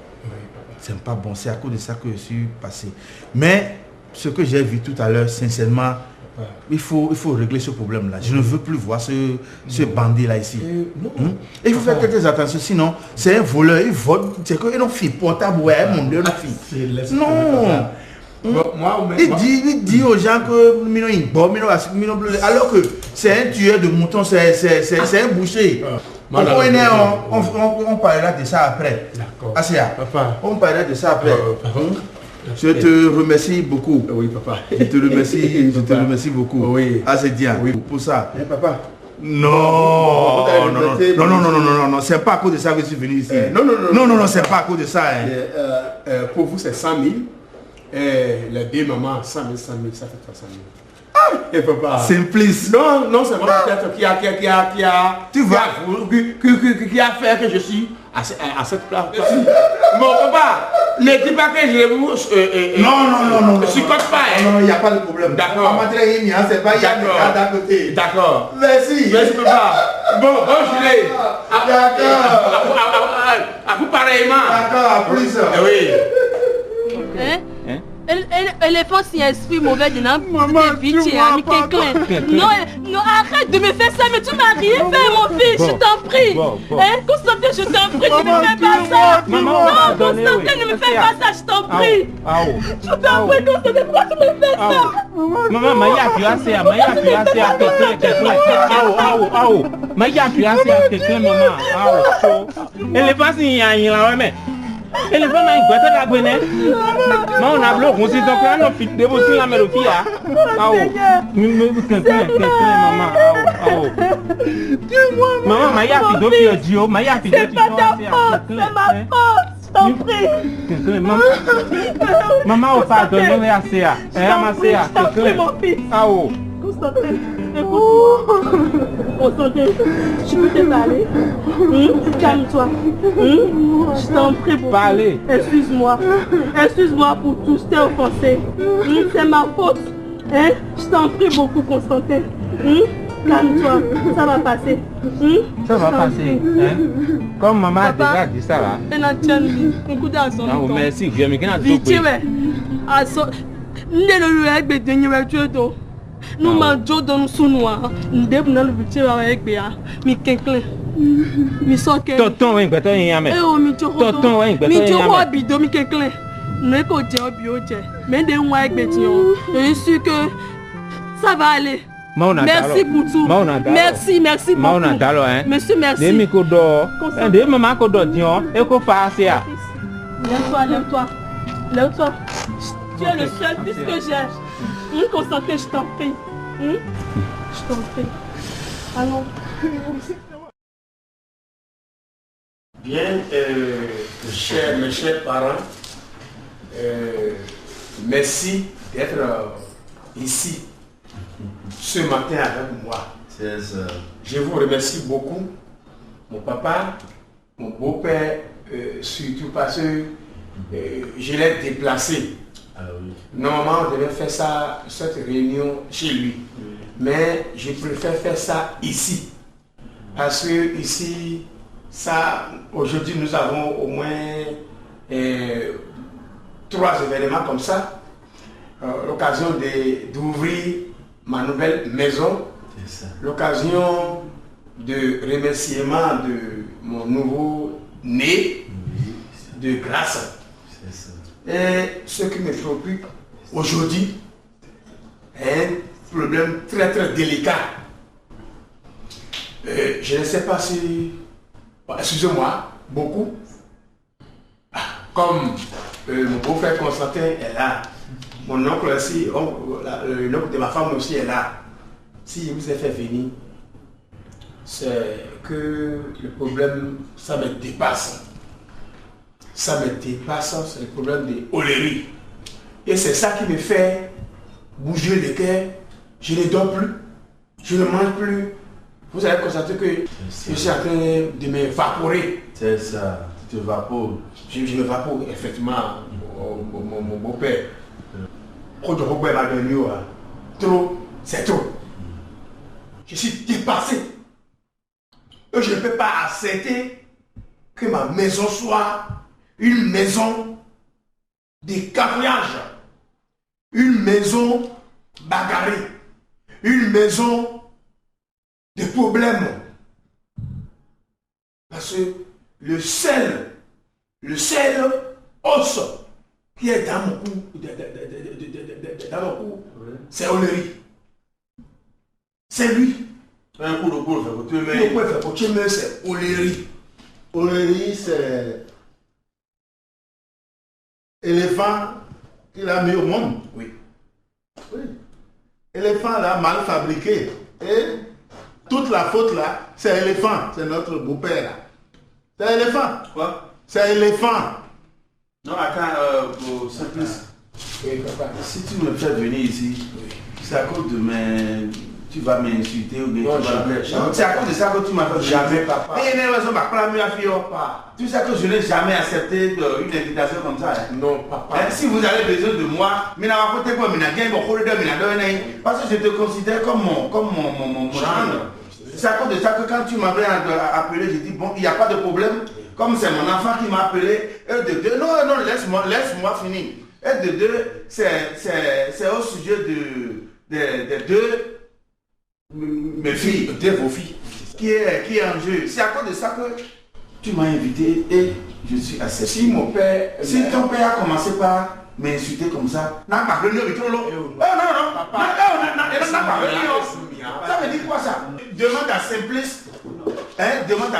C'est pas bon. C'est à cause de ça que je suis passé. Mais ce que j'ai vu tout à l'heure, sincèrement, il faut régler ce problème-là. Je ne veux plus voir ce bandit-là ici. Il faut faire très attention, sinon c'est un voleur, il vole. C'est qu'il n'a fait portable, ouais, mon Dieu, non. Il dit aux gens que alors que c'est un tueur de moutons, c'est un boucher. On parlera de ça après. Asia, on parlera de ça après. Je te remercie beaucoup. Oui, papa. Je te remercie beaucoup. Oui. Asedia, oui, pour ça. Papa. Non, c'est pas à cause de ça que je suis venu ici. Non, c'est pas à cause de ça. Pour vous, c'est 100 000. Les deux mamans, 100 000, ça fait 300 000. Et papa. Simplice. Non, c'est moi peut-être qui a fait que je suis à cette place. Mon papa, ne dis pas que je non. Je suis pas. Non, il n'y a pas de problème. D'accord. C'est pas d'à côté. D'accord. Merci. Merci papa. Bon journée. D'accord. À vous pareillement. D'accord, à plus. Oui. Elle est si esprit mauvais de notre quelqu'un. Non, arrête de me faire ça, mais tu m'as rien fait, mon fils, je t'en prie. Constantin, je t'en prie, tu ne me fais pas ça. Non, Constantin, ne me fais pas ça, je t'en prie. Je t'en prie, Constantin, pourquoi tu me fais ça? Maman, Maya a quelqu'un, maman. Elle est pas si il y a mais. Éléphant m'a égoté la bonne. Mais on a bloqué, on s'est donc là, on fit de bosser la mélodie. Ah oh, maman. Maman, Maya fit de Dio, Maya fit de C'est pas ta faute, c'est ma faute. Je t'en prie. Maman, on pardonne, on est assez à. Je t'en prie, mon fils. Ah oh. Constantin, écoute-moi. Constantin, je peux te parler? Calme-toi. Je t'en prie beaucoup. Parlez. Excuse-moi pour tout, je t'ai offensé. C'est ma faute. Je t'en prie beaucoup, Constantin. Calme-toi, ça va passer. Ça va passer. Comme maman a déjà dit ça là. Non, merci. Je me gagne nous mangeons dans nos sous-noirs. Nous devons le buter avec Béa. Mais quelqu'un. Mais ça que. Tonton, oui, peut-être il y a même. Tonton, oui, peut-être il y a même. Mais tu vois, mais quelqu'un. Nous ne pouvons pas dire. Mais de moi avec Bétion. Je suis sûr que ça va aller. Merci pour tout. Merci beaucoup. Monsieur, merci. Des mamans qui dorment, et qu'on fasse ça. Lève-toi. Tu es le seul fils que j'ai. Constantin, je t'en prie. Je t'en prie. Allons. Bien, mes chers parents, merci d'être ici ce matin avec moi. Je vous remercie beaucoup, mon papa, mon beau-père, surtout parce que je l'ai déplacé. Normalement, on devait faire ça, cette réunion chez lui. Mais je préfère faire ça ici. Parce que ici, aujourd'hui, nous avons au moins 3 événements comme ça. L'occasion d'ouvrir ma nouvelle maison. L'occasion de remerciement de mon nouveau né de grâce. Et ce qui me préoccupe aujourd'hui est un problème très très délicat. Je ne sais pas si, excusez-moi, beaucoup, comme mon beau-frère Constantin est là, mon oncle aussi, l'oncle de ma femme aussi est là. Si je vous ai fait venir, c'est que le problème, ça me dépasse. Ça me dépasse, c'est le problème de Oléry. Et c'est ça qui me fait bouger le cœur. Je ne dors plus, je ne mange plus. Vous avez constaté que je suis en train de m'évaporer. C'est ça, tu t'évapores. Je m'évapore, effectivement, mon beau-père. Trop, c'est trop. Je suis dépassé. Et je ne peux pas accepter que ma maison soit une maison de cafouillage, une maison bagarrée, une maison de problèmes. Parce que le seul os qui est dans mon cou, c'est Oléry. C'est lui. Un coup de boule, c'est Oléry. Oléry, c'est éléphant qu'il a mis au monde. Oui. Éléphant là, mal fabriqué. Et toute la faute là, c'est éléphant. C'est notre beau-père là. C'est éléphant. Quoi? C'est éléphant. Non, attends, pour simplice. Si tu me fais venir ici, c'est à cause de mes... Tu vas m'insulter ou bien tu vas... C'est à cause de ça que tu m'as fait... Jamais, papa. Tu sais que je n'ai jamais accepté une invitation comme ça. Non, papa. Si vous avez besoin de moi, parce que je te considère comme mon gendre. C'est à cause de ça que quand tu m'avais appelé, j'ai dit, bon, il n'y a pas de problème. Comme c'est mon enfant qui m'a appelé, et de deux, non, laisse-moi finir. Et de deux, c'est au sujet de deux... Mes filles, vos filles, qui est en jeu. C'est à cause de ça que tu m'as invité et je suis accepté. Si mon père, si ton père a commencé par m'insulter comme ça, non, papa. Ça veut dire quoi ça? Demande à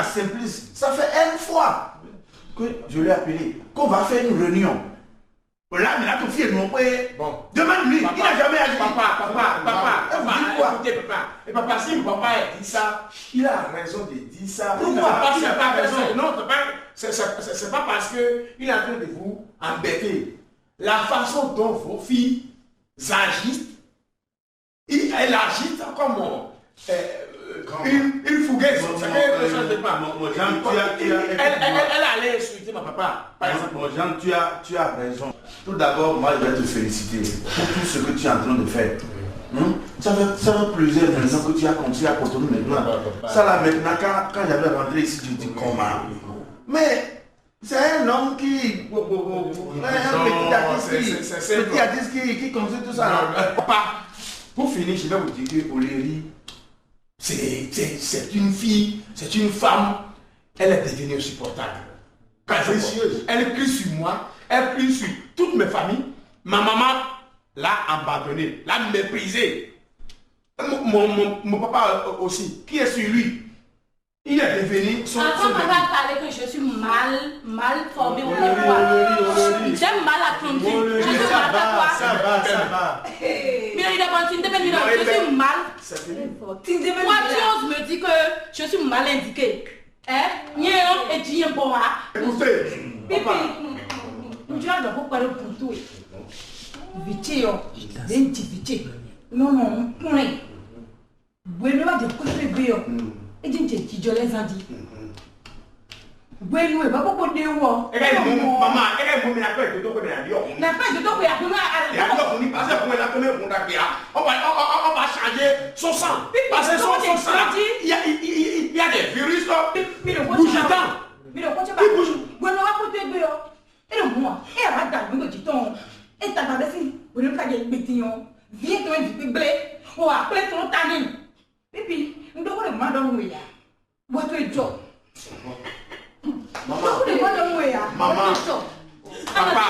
Simplice, ça fait une fois. que je l'ai appelé, qu'on va faire une réunion. Là, mais là, ton fils est non bon. Demande-lui, il n'a jamais agi. Papa, écoutez, papa. Et papa, si papa dit ça, il a raison de dire ça. Pourquoi? Papa, c'est pas raison. Non, c'est pas parce qu'il est en train de vous embêter. La façon dont vos filles agissent, elles agissent comme une fougueuse. Elle allait insulter ma papa, par exemple. Jean, tu as raison. Tout d'abord, moi, je vais te féliciter pour tout ce que tu es en train de faire. Ça fait plusieurs raisons que tu as continué à continuer maintenant. Ça là, maintenant, quand j'avais rentré ici, tu dis comment. Mais c'est un homme qui. Un petit artiste qui construit tout ça. Papa, pour finir, je vais vous dire que Olérie, c'est une fille, c'est une femme, elle est devenue insupportable. Elle crie sur moi, elle crie sur toute mes familles. Ma maman l'a abandonné, l'a méprisé. Mon papa aussi, qui est sur lui. Il est devenu son Quand on va parler que je suis mal formée au j'aime mal à conduire. Je suis mal à toi. Ça va. Mais il est je suis mal. Toi, tu oses me dire que je suis mal indiqué. Hein? Et tu es bon. Écoutez, papa. Tu as d'abord parlé pour tout. Vite, vite. Non, point. Bueno, je peux bien. Et tu dis, je les ai dit. Bueno, va pas de moi. Maman, elle est la paix de ton côté. La paix de ton côté. On va changer son sang. Parce que son sang, il y a des virus. Bougetant. Mais le coach va bouger. Bueno, va pour te dire. Et le moi, et va dans le petit ton. Et t'as pas de si. Vous ne pouvez pas dire bétillon. Viens toi du blé. Ou après ton tannin. Et puis, nous devons le demander à votre job. Maman, papa,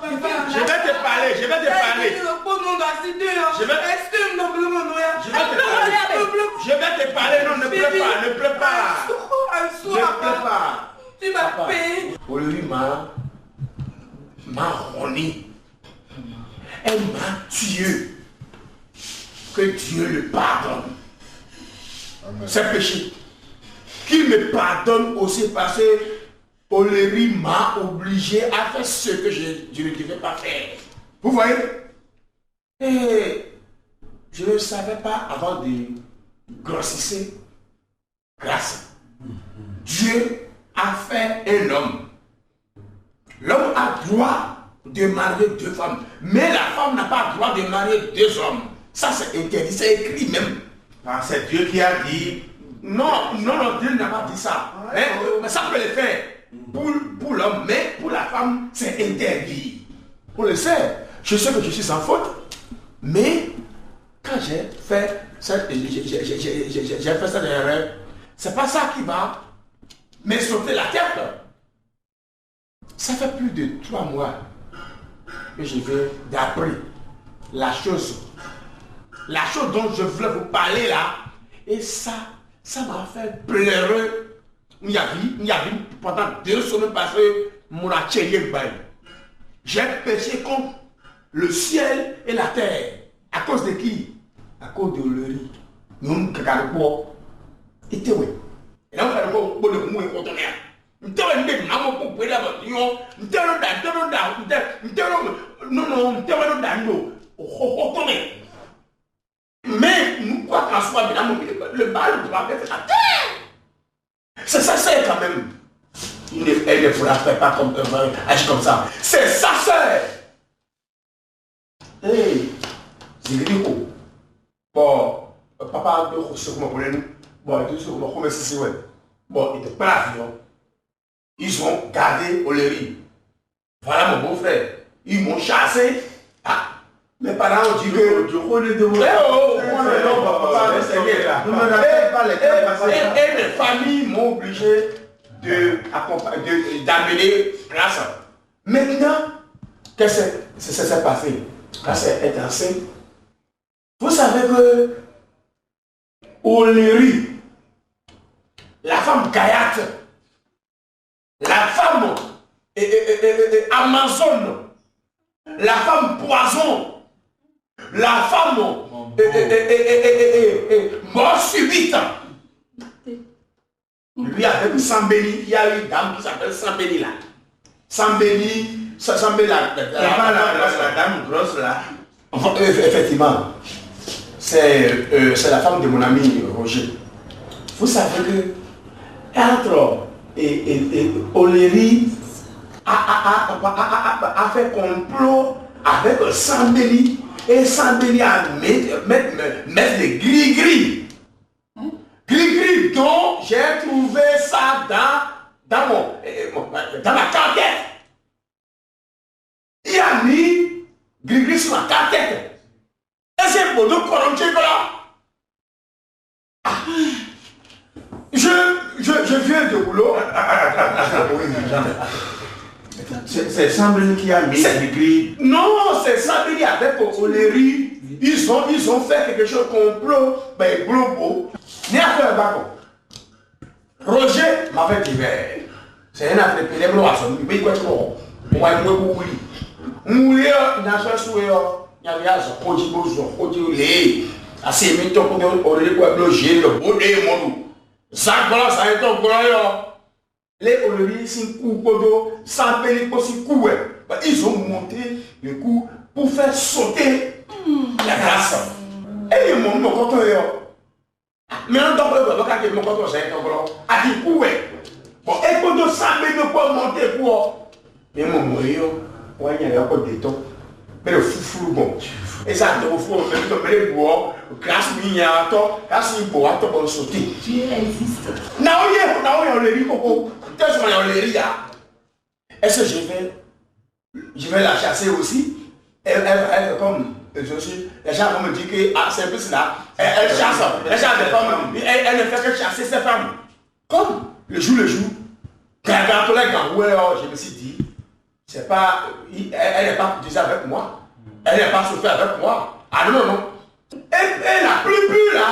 je vais te parler. Je vais te parler. Non, ne pleure pas. Tu m'as payé. Olérie m'a roni. Elle m'a tué. Que Dieu le pardonne. C'est péché. Qu'il me pardonne aussi parce que Olérie m'a obligé à faire ce que je ne devais pas faire. Vous voyez? Et je ne savais pas avant de grossir grâce. Dieu a fait un homme. L'homme a droit de marier deux femmes. Mais la femme n'a pas droit de marier deux hommes. Ça c'est interdit, c'est écrit même. C'est Dieu qui a dit. Non, Dieu n'a pas dit ça. Mais ça peut le faire pour l'homme, mais pour la femme, c'est interdit. On le sait. Je sais que je suis sans faute, mais quand j'ai fait cette erreur, c'est pas ça qui va me sauter la tête. Ça fait plus de 3 mois que je vais d'apprendre la chose dont je voulais vous parler là, et ça m'a fait pleurer. Il y a vu pendant 2 semaines parce que mon atelier j'ai péché contre le ciel et la terre. À cause de qui? À cause de Olérie. Nous, Kakarpo. Et tu vois. Et là, on fait le mot de mou et contenir. Non, mais nous quoi qu'en soit, le bal doit être à terre. C'est sa sœur quand même. Elle ne pourra pas comme agir comme ça. C'est sa sœur. Hey, c'est dit quoi? Bon, papa de ce que moi nous. Bon, tout ce que moi comme si ouais. Bon, il était pas l'avion. Ils ont gardé Olérie. Voilà mon beau-frère. Ils m'ont chassé. Ah. Mes parents ont dit que je connais de moi. Et mes familles m'ont obligé d'amener grâce. Maintenant, qu'est-ce que ça s'est passé? Grâce est enceinte. Vous savez que Olérie, la femme Gayate, la femme Amazon, la femme poison, la femme mort subite. Lui avec Sambeli, il y a une dame qui s'appelle Sambeli là. Sambeli, la dame grosse là. Effectivement, c'est la femme de mon ami Roger. Vous savez que entre Oléry a fait complot avec Sambeli et Sambeli a mettre les gris-gris. Gris-gris dont j'ai trouvé ça dans ma cartette. Il a mis gris-gris sur ma cartette. Et c'est pour nous corrompre là. Je viens de boulot. C'est Sambeli qui a mis gris-gris. Non, c'est Sambeli avec Oléry. Ils ont fait quelque chose complot. Ben, globaux. Ni à faire bacon. Roger m'avait dit, c'est un entrepreneur à son pays, quoi, moi, oui. Mourir, il a fait souhait, il y avait un peu assez mis ton coup de quoi bloquer le beau démon. Ça, voilà, ça est ton grand. Les Oléry, c'est coup d'eau, sans payer pour ce coup. Ils ont monté le coup pour faire sauter la grâce. Et ils m'ont dit, mais on doit pas que mon coton c'est un blanc. A dit ouais. Bon, et quand on s'amène de quoi monter pour. Mais mon moyo, ouais, il y a encore des temps. Mais le foufou bon. Et ça te faut même te mettre bois, grâce mignon, grâce bois, te bon sauter. Dieu existe. Non, on le dit coco. Qu'est-ce qu'on le dit là? Est-ce que je vais la chasser aussi? Elle comme je suis, les gens vont me dire que c'est un peu cela. Elle chasse des femmes. Elle ne fait que chasser ses femmes. Comme le jour, quand je me suis dit, c'est pas, elle n'est pas déjà avec moi. Elle n'est pas souffert avec moi. Ah non. Et la plus là,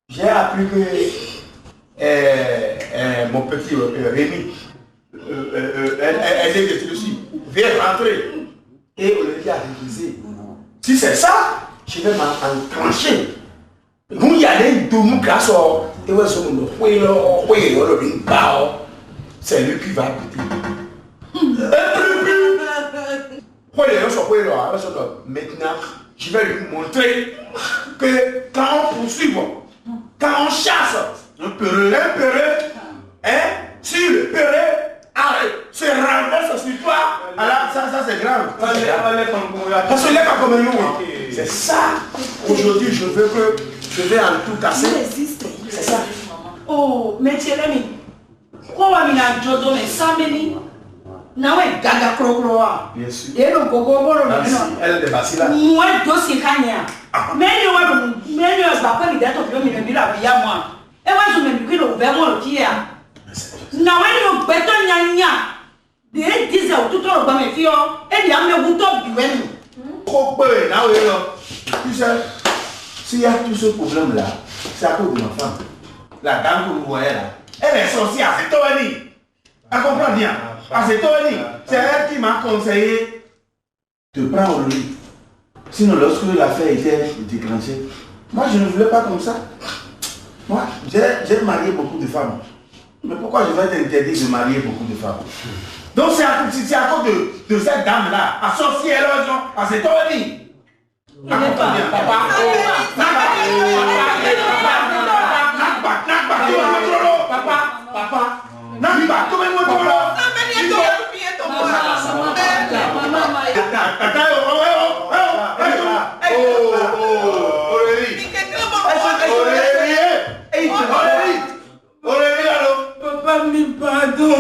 j'ai appris que mon petit Rémi, elle est dessus, vient rentrer. Et on lui a révisé. Si c'est ça, je vais m'enclencher. Vous y allez, tout le monde grâce au. C'est lui qui va goûter. Maintenant, je vais lui montrer que quand on poursuit, quand on chasse un peureux, hein, si le peureux se renverse sur toi, alors ça c'est grave. Parce que pas comme nous. C'est ça. Aujourd'hui, je vais en tout casser. C'est ça. Oh, mais tu es l'ami. Pourquoi on a Jodo mais Sambeli? Non, gaga crocroa. Bien sûr. Et le gogo, elle est débassée là. Moi, dossier Kanya. Mais nous avons pas l'idée de faire une la vie à moi. Et moi, je me dis que le verre qui est. Non, nous béton nya. Des 10 heures tout le temps, mes filles. Et il y a mes boutons du web. Trop peu, là, tu sais, s'il y a tout ce problème là, c'est à cause de ma femme. La dame que vous voyez là, elle est sorcière, c'est Tony. Elle comprend bien. C'est Tony. C'est elle qui m'a conseillé de prendre le lit. Sinon, lorsque l'affaire était déclenchée, moi je ne voulais pas comme ça. Moi, j'ai marié beaucoup de femmes. Mais pourquoi je vais t'interdire de marier beaucoup de femmes? Donc c'est à cause de cette dame-là, à sorcière, c'est Tony. Papa, papa, mi pardon.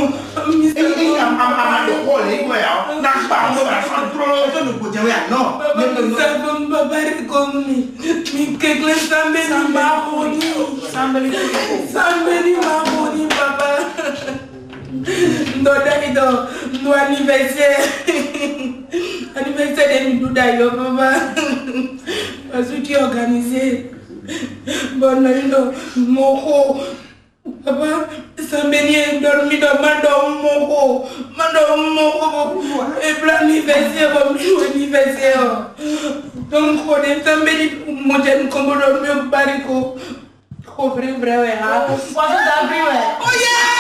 No anniversaire de Midou d'ailleurs, papa. Parce que tu es organisé. Bon, non, Moko. Papa, Sambeni dormi dans Mando et plein anniversaire, anniversaire. Donc, on est Sambeni, mon jeune, comme on dormi au barico. Oh, vrai, ouais. Oh, yeah!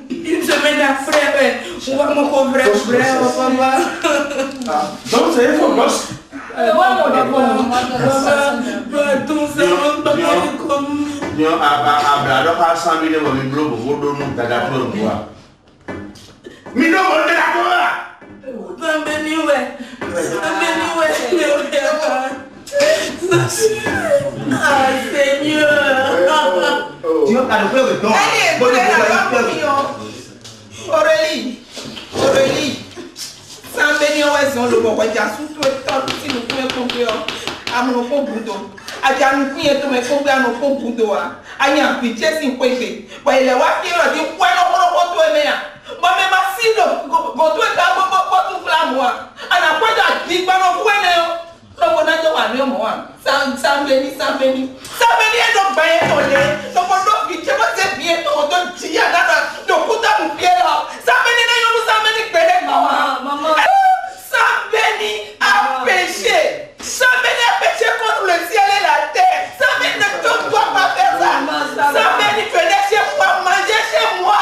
Une semaine après, on va mon frère, papa. Donc, c'est un faux boss. Aurélie, sans bénir, ouais, on le voit, il y a surtout tant si nous pouvons comprendre à mon boudot. À dire nous pouvons tout me comprendre à nos boudot. À y a pitié si vous pouvez. Ouais, les voix qui ont dit, ouais, non, toi, mais moi-même, ma fille, quand tu es là, tout flamme, à la fois de la non, on a dit, moi, sans bénir. Sans bénir, donc, ben, donc, on doit pitié, moi, c'est bien, on doit dire, donc, on a mon pied là. Sans bénir, sans bénir, maman. Sans bénir a péché. Sans bénir a péché contre le ciel et la terre. Sans bénir ne doit pas faire ça. Sans bénir venait chez moi, manger chez moi.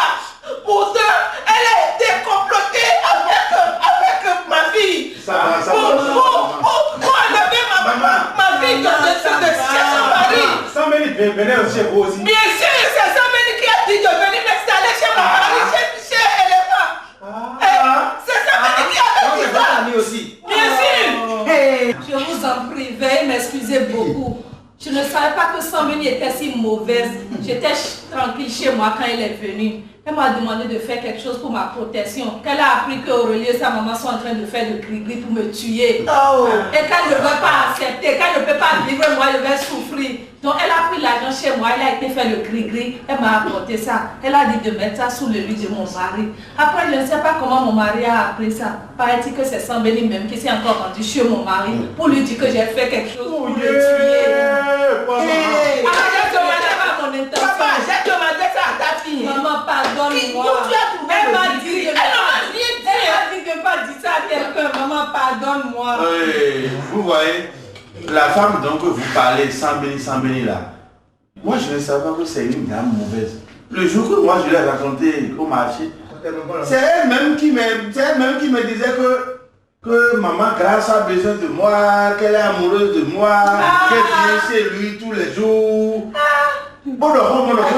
Pourtant, elle a été complotée avec ma fille. Pour enlever ma fille de son mari. Sans bénir venait chez vous aussi. Bien sûr, c'est Sans bénir qui a dit de venir m'installer chez mon mari, chez Éléphant. C'est Sans bénir qui a dit ça. Aussi. Bien sûr. Je vous en prie, veuillez m'excuser beaucoup. Je ne savais pas que Sambeni était si mauvaise. J'étais tranquille chez moi quand elle est venue. Elle m'a demandé de faire quelque chose pour ma protection. Qu'elle a appris qu'Aurélie et sa maman sont en train de faire le gris-gris pour me tuer. Et qu'elle ne veut pas accepter, qu'elle ne peut pas vivre, moi je vais souffrir. Donc elle a pris l'argent chez moi, elle a été faire le gris-gris. Elle m'a apporté ça. Elle a dit de mettre ça sous le lit de mon mari. Après, je ne sais pas comment mon mari a appris ça. Paraît-il que c'est Sambeni même qui s'est encore rendu chez mon mari pour lui dire que j'ai fait quelque chose pour le tuer. Papa, j'ai demandé ça à ta fille. Maman, pardonne-moi. Elle m'a dit de pas dire ça à quelqu'un. Maman, pardonne-moi. Oui, vous voyez, la femme dont vous parlez, sans bénir là, moi je ne savais pas que c'est une dame mauvaise. Le jour que moi je l'ai raconté au marché, c'est elle-même qui me disait que maman grâce a besoin de moi, qu'elle est amoureuse de moi, qu'elle vient chez lui tous les jours. Bon,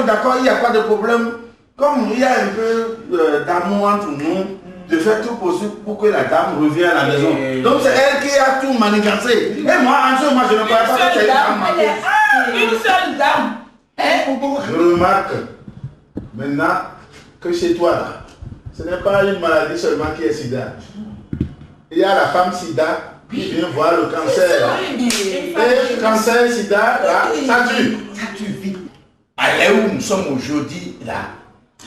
d'accord, il n'y a pas de problème. Comme il y a un peu d'amour entre nous, de faire tout possible pour que la dame revienne à la maison. Donc c'est elle qui a tout manigancé. Et moi, en ce moment, je ne crois pas que c'est une dame. Une seule dame. Je remarque maintenant que chez toi, là, ce n'est pas une maladie seulement qui est sida. Il y a la femme sida qui vient voir le cancer. Et le cancer sida, là, ça tue. Ça tue vite. À où nous sommes aujourd'hui, là.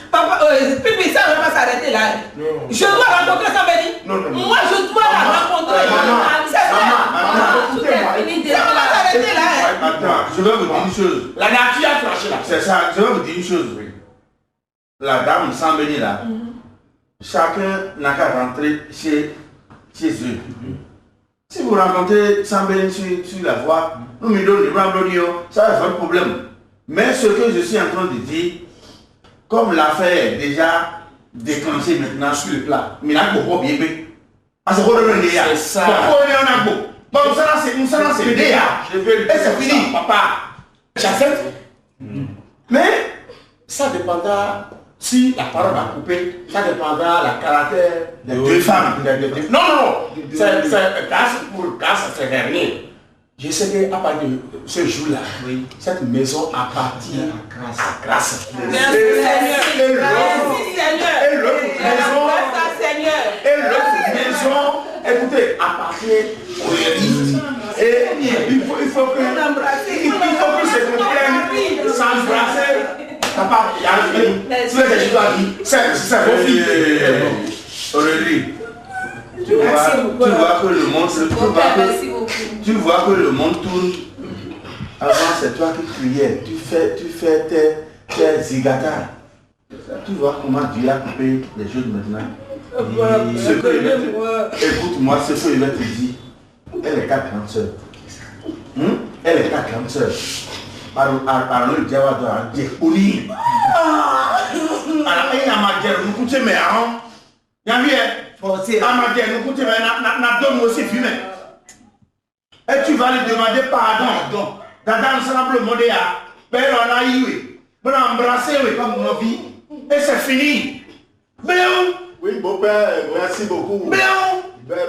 Papa, Pipi, ça ne va pas s'arrêter là. Non. Je dois rencontrer Sambeni. Non. Moi, je dois la rencontrer. Maman, Ça ne va pas s'arrêter là. Attends, je vais vous dire une chose. La nature a tranché là. C'est ça, je vais vous dire une chose. La dame Sambeni là, chacun n'a qu'à rentrer chez eux. Si vous rencontrez Sambeni sur la voie, nous me donnons des bras, ça va faire un problème. Mais ce que je suis en train de dire, comme l'affaire est déjà déclenchée maintenant sur le plat, mais là, il faut bien. C'est ça. Bon, ça c'est déjà. Et c'est fini. Papa, j'accepte. Mais ça dépendra, si la parole va couper, ça dépendra la caractère des deux femmes. Non. C'est grâce à ces derniers. Je sais qu'à partir de ce jour-là, cette maison appartient à grâce. Merci Seigneur. Et l'autre maison, écoutez, appartient au Église. Et il faut que se comprennent s'embrasser. Papa, il y a tu veux que je dois dire, c'est vos filles. Aurélie, tu vois que le monde se trouve. Tu vois que le monde tourne. Avant, c'est toi qui criais. Tu fais C'est Zigata. Tu vois comment Dieu a coupé les choses maintenant. Écoute-moi, ce que je vais te dire. Elle est ta grande soeur. Elle est ta grande soeur. Alors le diable doit dire oui. Alors il y a ma guerre, nous coûtons mais hein. Il y a bien. À ma guerre, nous coûtons mais n'a donné aussi fumé. Et tu vas lui demander pardon. Dans l'ensemble le monde a père on a eu. On a embrassé comme on vit. Et c'est fini. Béon. Oui, beau-père, merci beaucoup. Béon.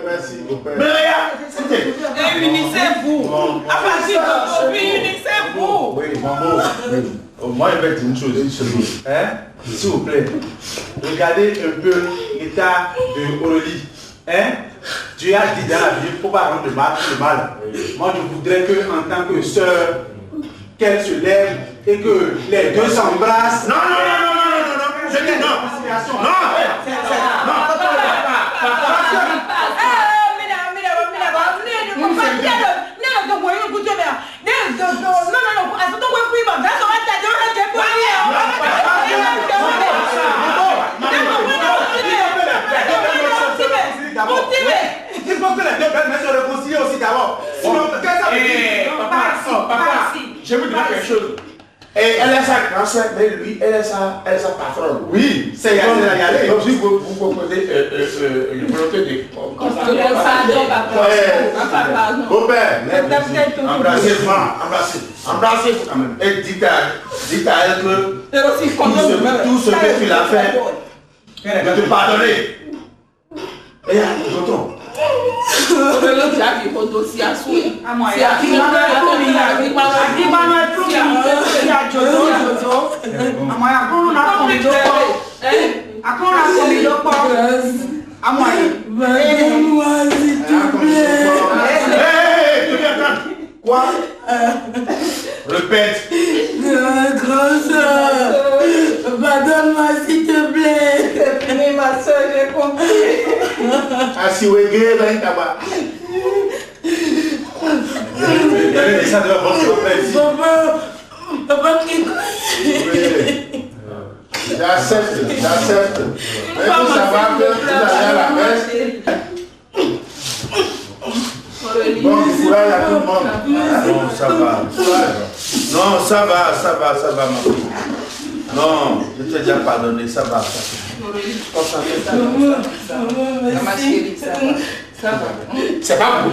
Merci, beau-père. Unissez-vous. À partir d'aujourd'hui, unissez-vous. Oui, maman. Moi, je vais dire une chose. S'il vous plaît, regardez un peu l'état de Aurélie. Tu as dit dans la vie, il ne faut pas rendre le mal. Moi, je voudrais que, en tant que sœur, qu'elle se lève et que les deux s'embrassent. Non. Je dis non. Il faut que les deux belles se réconcilient aussi d'abord. Sinon, qu'est-ce que ça veut dire? Papa, je vous dis quelque chose. Et elle est sa grand-sœur, mais lui, elle est sa patronne. Oui, c'est Yalé. Donc, si vous proposez une volonté de... Beau-père, embrassez-vous quand même. Et dites à elle que tout ce que tu l'as fait, de te pardonner. Et tonton. Quoi? Répète. Pardonne-moi s'il te plaît. Mais ma soeur, j'ai compris. Asiwege là là-bas. Ça doit Papa qui... J'accepte. Mais vous savez que vous allez à la messe. Bon, courage à tout le monde. Non, ça va. Non, ça va, ma fille. Non, je t'ai déjà pardonné, ça va. C'est pas bon.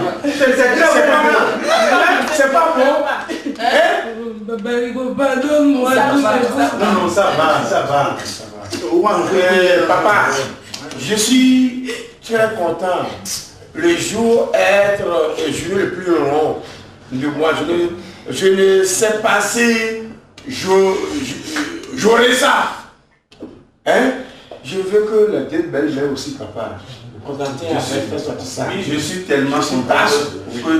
C'est pas bon. Pardonne-moi. Non, ça va. Papa, je suis très content. Le jour être le jour le plus long de moi, je ne sais pas si j'aurai ça. Je veux que la tête belle-mère aussi, papa. Oui, je suis tellement content que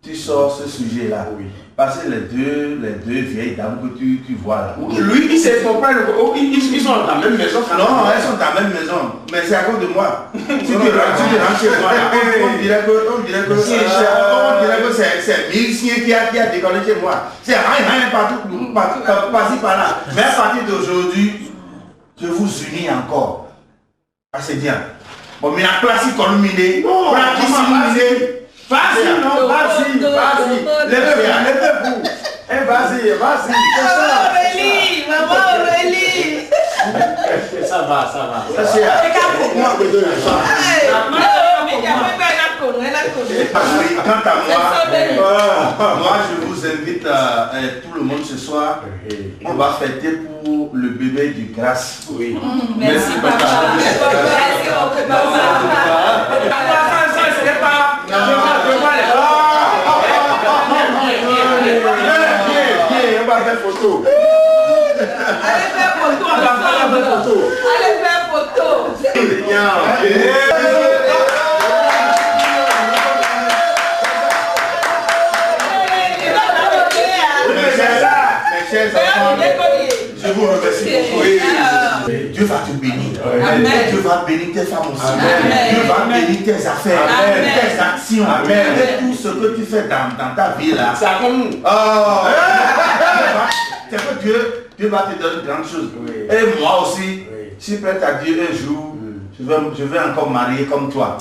tu sors ce sujet-là. Oui. Parce que les deux vieilles dames que tu vois là. Lui, il sait pourquoi ils sont dans la même maison. Non, elles sont dans la même maison. Mais c'est à cause de moi. Si tu rentres chez moi, on dirait que c'est Milsien qui a décollé chez moi. C'est rien partout, par-ci par-là. Mais à partir d'aujourd'hui, je vous unis encore. Ah, c'est bien. Bon, mais la classique columnée, vas-y, non, vas-y. Levez-vous. Vas-y. Maman Aurélie. Ça va. Ça c'est quant à moi, je vous invite tout le monde ce soir. On va fêter pour le bébé du Grâce. Oui. Merci papa. On va faire photo. Allez faire photo. Mes chers enfants, je vous remercie beaucoup. Dieu va te bénir. Dieu va bénir tes femmes aussi. Dieu va bénir tes affaires, tes actions, et tout ce que tu fais dans ta vie là. C'est comme nous. C'est que Dieu te Dieu va te donner de grandes choses. Et moi aussi, si prête à Dieu un jour, je vais encore marier comme toi.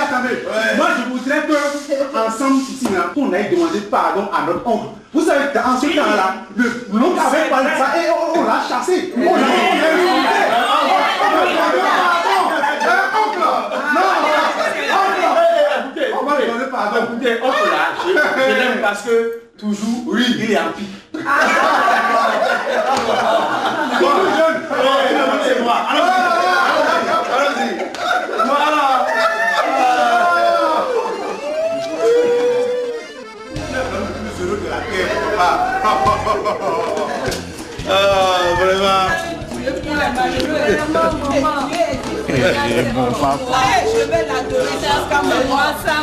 Attendez. Moi, je voudrais que, ensemble, ici, qu'on aille demander pardon à notre oncle. Vous savez, dans ce temps-là, l'oncle avait parlé de ça et on l'a chassé. On l'a insulté. On va lui demander pardon. Écoutez, oncle là, je l'aime parce que toujours, oui, il est en pique. C'est moi. Allons-y. Voilà. Vraiment. Je vais l'adorer jusqu'à me voir ça,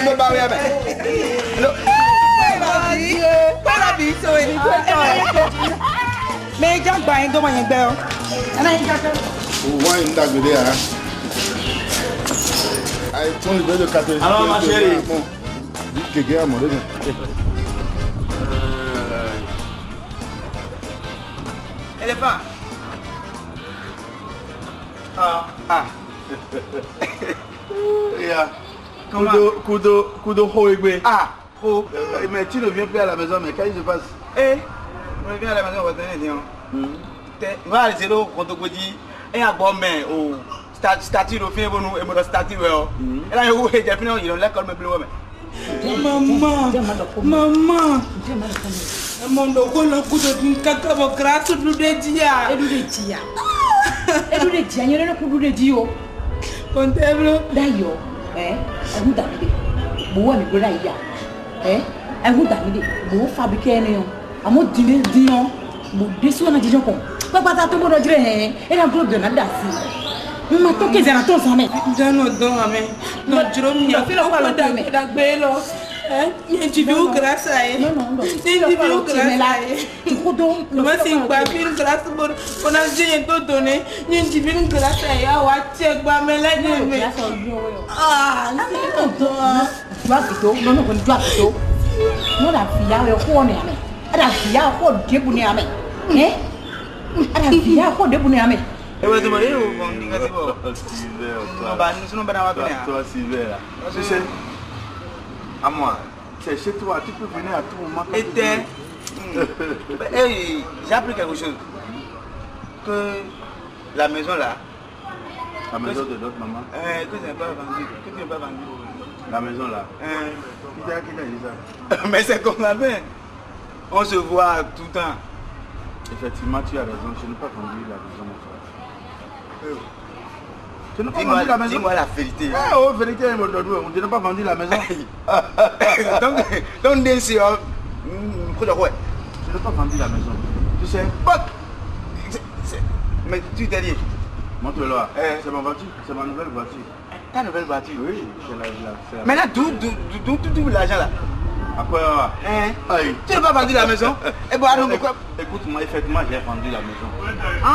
me barrer avec. Mais il y a un bain dans mon bel. Ouais, une dague de hein. Allez, prends le de 4. Alors, ma chérie. Quelqu'un a demandé. Éléphant. Kudo Hoegbe. Mais tu ne viens plus à la maison, mais qu'est-ce qui se passe? Je viens à la maison, on va tenir. Va aller zéro contre Godi. Et à bon mais au statut de fin bon et mon statut et là il y a fini il l'école me plus Maman. Mon dogo le coup de caca mon grâce du dia. Et du dia. Et du dia, il y a le coup de dio. Contable. D'ailleurs, vous d'amener. Vous avez le raïa. Vous d'amener. Vous fabriquez un. À mon dîner, disons. Vous déçoivez un disons comme. Papa t'as tout le monde et la groupe de Nada. Mais tant qu'ils ont tous en main. Non, je ne sais pas tu veux grâce à elle. Non. Tu veux grâce à elle. Moi, c'est une bafille grâce on a déjà tout donné. Tu veux grâce à elle. Tu dois plutôt. Non, tu dois plutôt. Non, la fille a eu quoi, mais la fille a quoi de bonnet à main. La fille a quoi de bonnet à main. Et vous demandez où on dit que c'est bon. Toi, Sylvain, tu sais, à moi, c'est chez toi, tu peux venir à tout moment. J'ai appris quelque chose. Que la maison là. La maison de notre maman. Que tu n'as pas vendu. Que tu n'as pas vendu. La maison là. Qui t'a dit ça? Mais c'est comme la main. On se voit tout le temps. Effectivement, tu as raison. Je n'ai pas vendu la maison, mon frère. Tu n'as pas vendu la maison? Dis-moi la vérité. Oh, vérité, tu n'as pas vendu la maison. Donc, tu n'as pas vendu la maison. Tu sais? Mais tu t'es dit. Montre-le. C'est ma voiture. C'est ma nouvelle voiture. Ta nouvelle voiture? Oui, c'est la. Maintenant, d'où l'argent là? Après, tu n'as pas vendu la maison? Écoute-moi, effectivement, j'ai vendu la maison.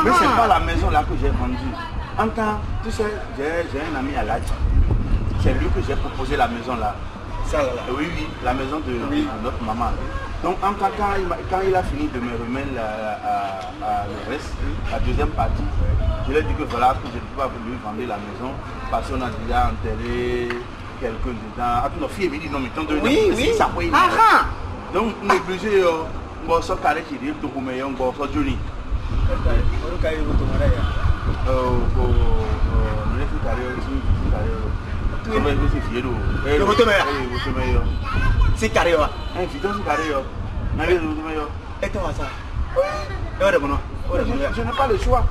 Mais ce n'est pas la maison là que j'ai vendue. En temps, tu sais, j'ai un ami à l'âge. C'est lui que j'ai proposé la maison là. Ça là? Oui, la maison de notre maman. Donc, en temps, quand il a fini de me remettre le reste, la deuxième partie, je lui ai dit que voilà, que je ne peux pas lui vendre la maison parce qu'on a déjà enterré quelqu'un dedans. Ah, nos filles me disent non, mais tant de ça peut donc, on est obligé de se carrer qui dit tout comme on va se Johnny. C'est carré. Et toi ça? Je n'ai pas le choix.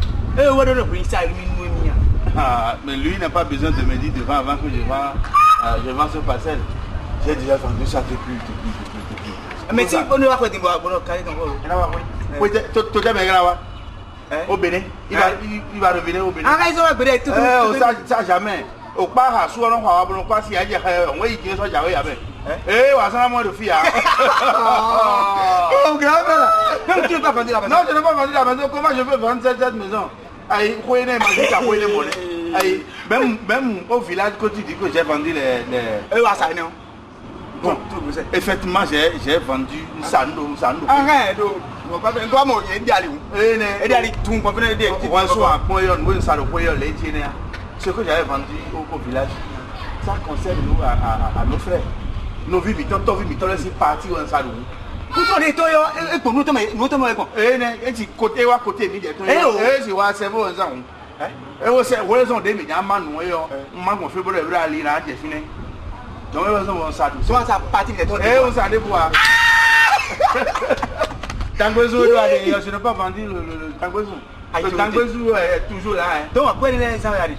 Mais lui n'a pas besoin de me dire devant avant que je vends ce parcelle. J'ai déjà vendu ça depuis. Mais si on ne va pas dire carré au Bénin, il va revenir au Bénin. Ça jamais. o pa ha so no kwa wa kwa si aje ha on we yin so ja we ya be wa sana mo do fi ya Oh grave là. Même tu ne peux pas vendre la maison. Non, je ne peux pas vendre la maison. Comment je peux vendre cette maison? Aïe, quoi n'est magique à quoi les monnaies? Aïe, même au village quand tu dis que j'ai vendu les ça non. Bon, effectivement, j'ai vendu Sando. Arrête, on va pas toi moi, il y a des tout pour venir des petits oiseaux à point on ne sait pas les tiens. Ce que j'avais vendu au village, ça concerne nous à nos frères. Nos vies, ton vie, c'est parti en salon. Tout on est toi et pour nous quoi. Tu côté wa côté ni de toi. Si wa c'est bon ça. C'est raison de me dire man yo. Man ko fait pour le aller là j'ai fini. Donc on ça. Soit ça parti de toi. On ça de voir. Tangozo doit aller, je ne pas vendre le Tangozo. Le Tangozo est toujours là. Donc après les ça va aller.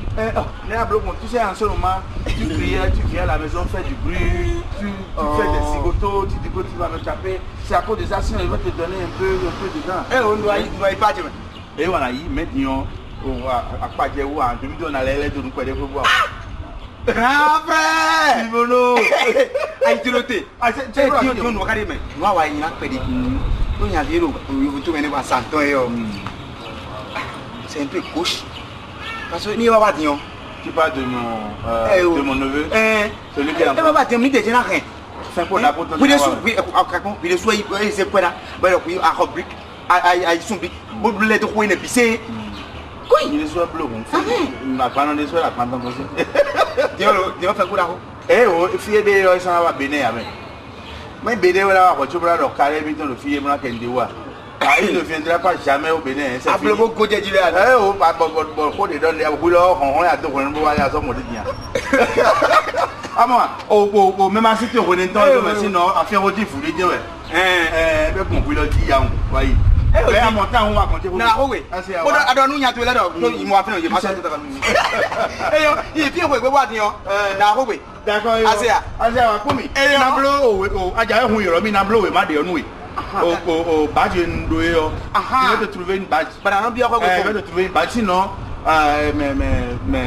Tu sais en ce moment, tu criais, tu viens à la maison faire du bruit, tu fais des cigotos, tu dis que tu vas me taper. C'est à cause de ça, sinon il va te donner un peu dedans. On doit y partir. Et voilà, maintenant, à quoi j'ai ou en demi on allait de nous quoi de voir. Grand frère! Simono! Aïe, tu l'ôté. Tu nous regardes, mais nous avons un pédé. Nous y a des roues, nous tout venir voir Santon et c'est un peu gauche. Parce que nous va pas dire. Tu parles de mon neveu? Celui qui a. Il va pas dire, mais déjà rien. C'est pour la pote. Oui, les soins, c'est quoi là? Oui, à rubrique, à sombrique. Vous voulez te trouver une épicée? Oui. Il est sur le bleu. Il m'a pas demandé sur la plante comme ça. Dis-moi, fais quoi là? Eh, fille de l'eau, ça va béné avec. Mais béné, voilà, tu vas le carré, mais le fille, moi, qu'elle dit, il ne viendra pas jamais au Bénin. Après le côté du verre. Eh, oh, pas bon, il donne les couleurs, on a tout, on va aller à son mot de bien. Ah, moi, au même si tu connais tant, sinon, à faire aussi, vous le dire, mais bon, vous le dites, voyez. Eh, à mon temps, on va compter. Non, oui. Alors, nous, il y a tout là-dedans. Il m'a fait, il m'a fait. Eh, il est bien, oui, voir, non, oui. D'accord, Asia, comment? Eh, Nablo, Aja, oui, Romy Nablo, et Madame, oui. Au badge, tu vas te trouver une badge. Tu vas te trouver une badge, sinon, mais.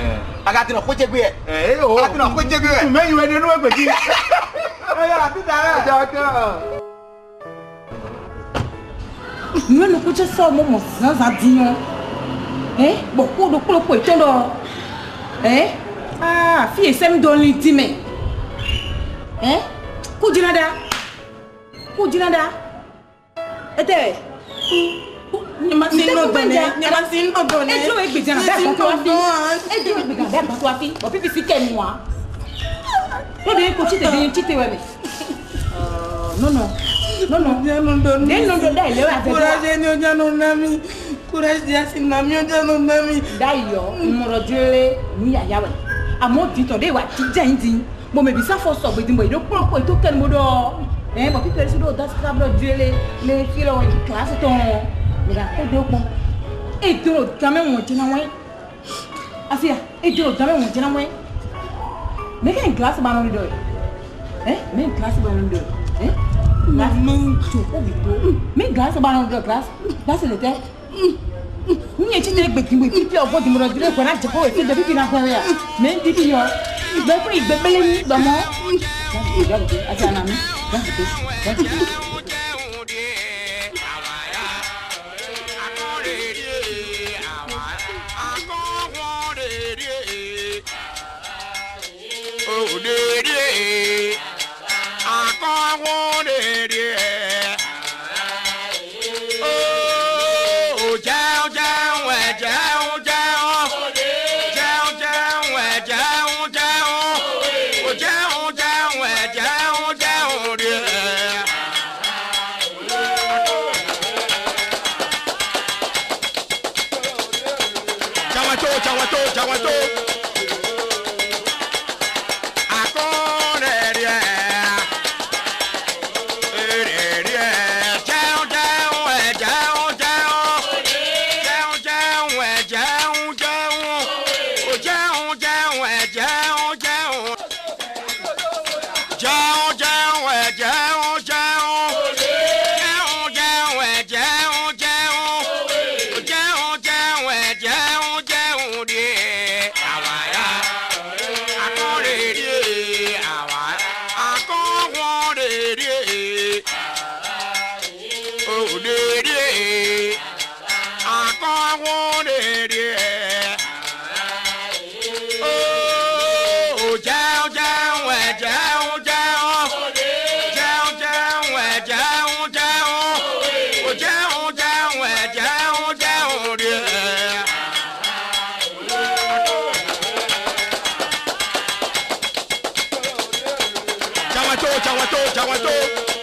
Regarde, non, côté gué. Eh, oh, non, côté gué. Mais il y a des nouveaux petits. D'accord. Nous ne pouvons pas faire mon sans adion. Eh, beaucoup de coups de poiton. Eh, ah, fille, c'est me donner l'intime. Eh, Koudinada. Ete. Nyamasin no donné. Et je vais bien faire toi fille. Et je vais bien faire toi fille. Bon puis c'est quel moi. Non de ko chite de chite ouais. Non. Courage dia sinami ojano nami. Dayo, morojele ni yayawe. Amo dito de wa ti janji. Bo me bi sa fo so gbedin bo do pon po to ken mo do. Bo people si do das cabro jele le filo en classe ton. Mira ko do pon. E do jamais won tina wen. Asia, e do jamais won tina wen. Me ken classe ba no do. Me classe ba no do. Maman, tu peux vite. Mais grâce au ballon de classe, là c'est le thé. Nous y a-t-il des bêtises qui puis encore du monde de qu'on a déjà fait depuis qu'il a fait. Mais dis bien, il va faire des bébés dans moi. Attends, ami. Chawato.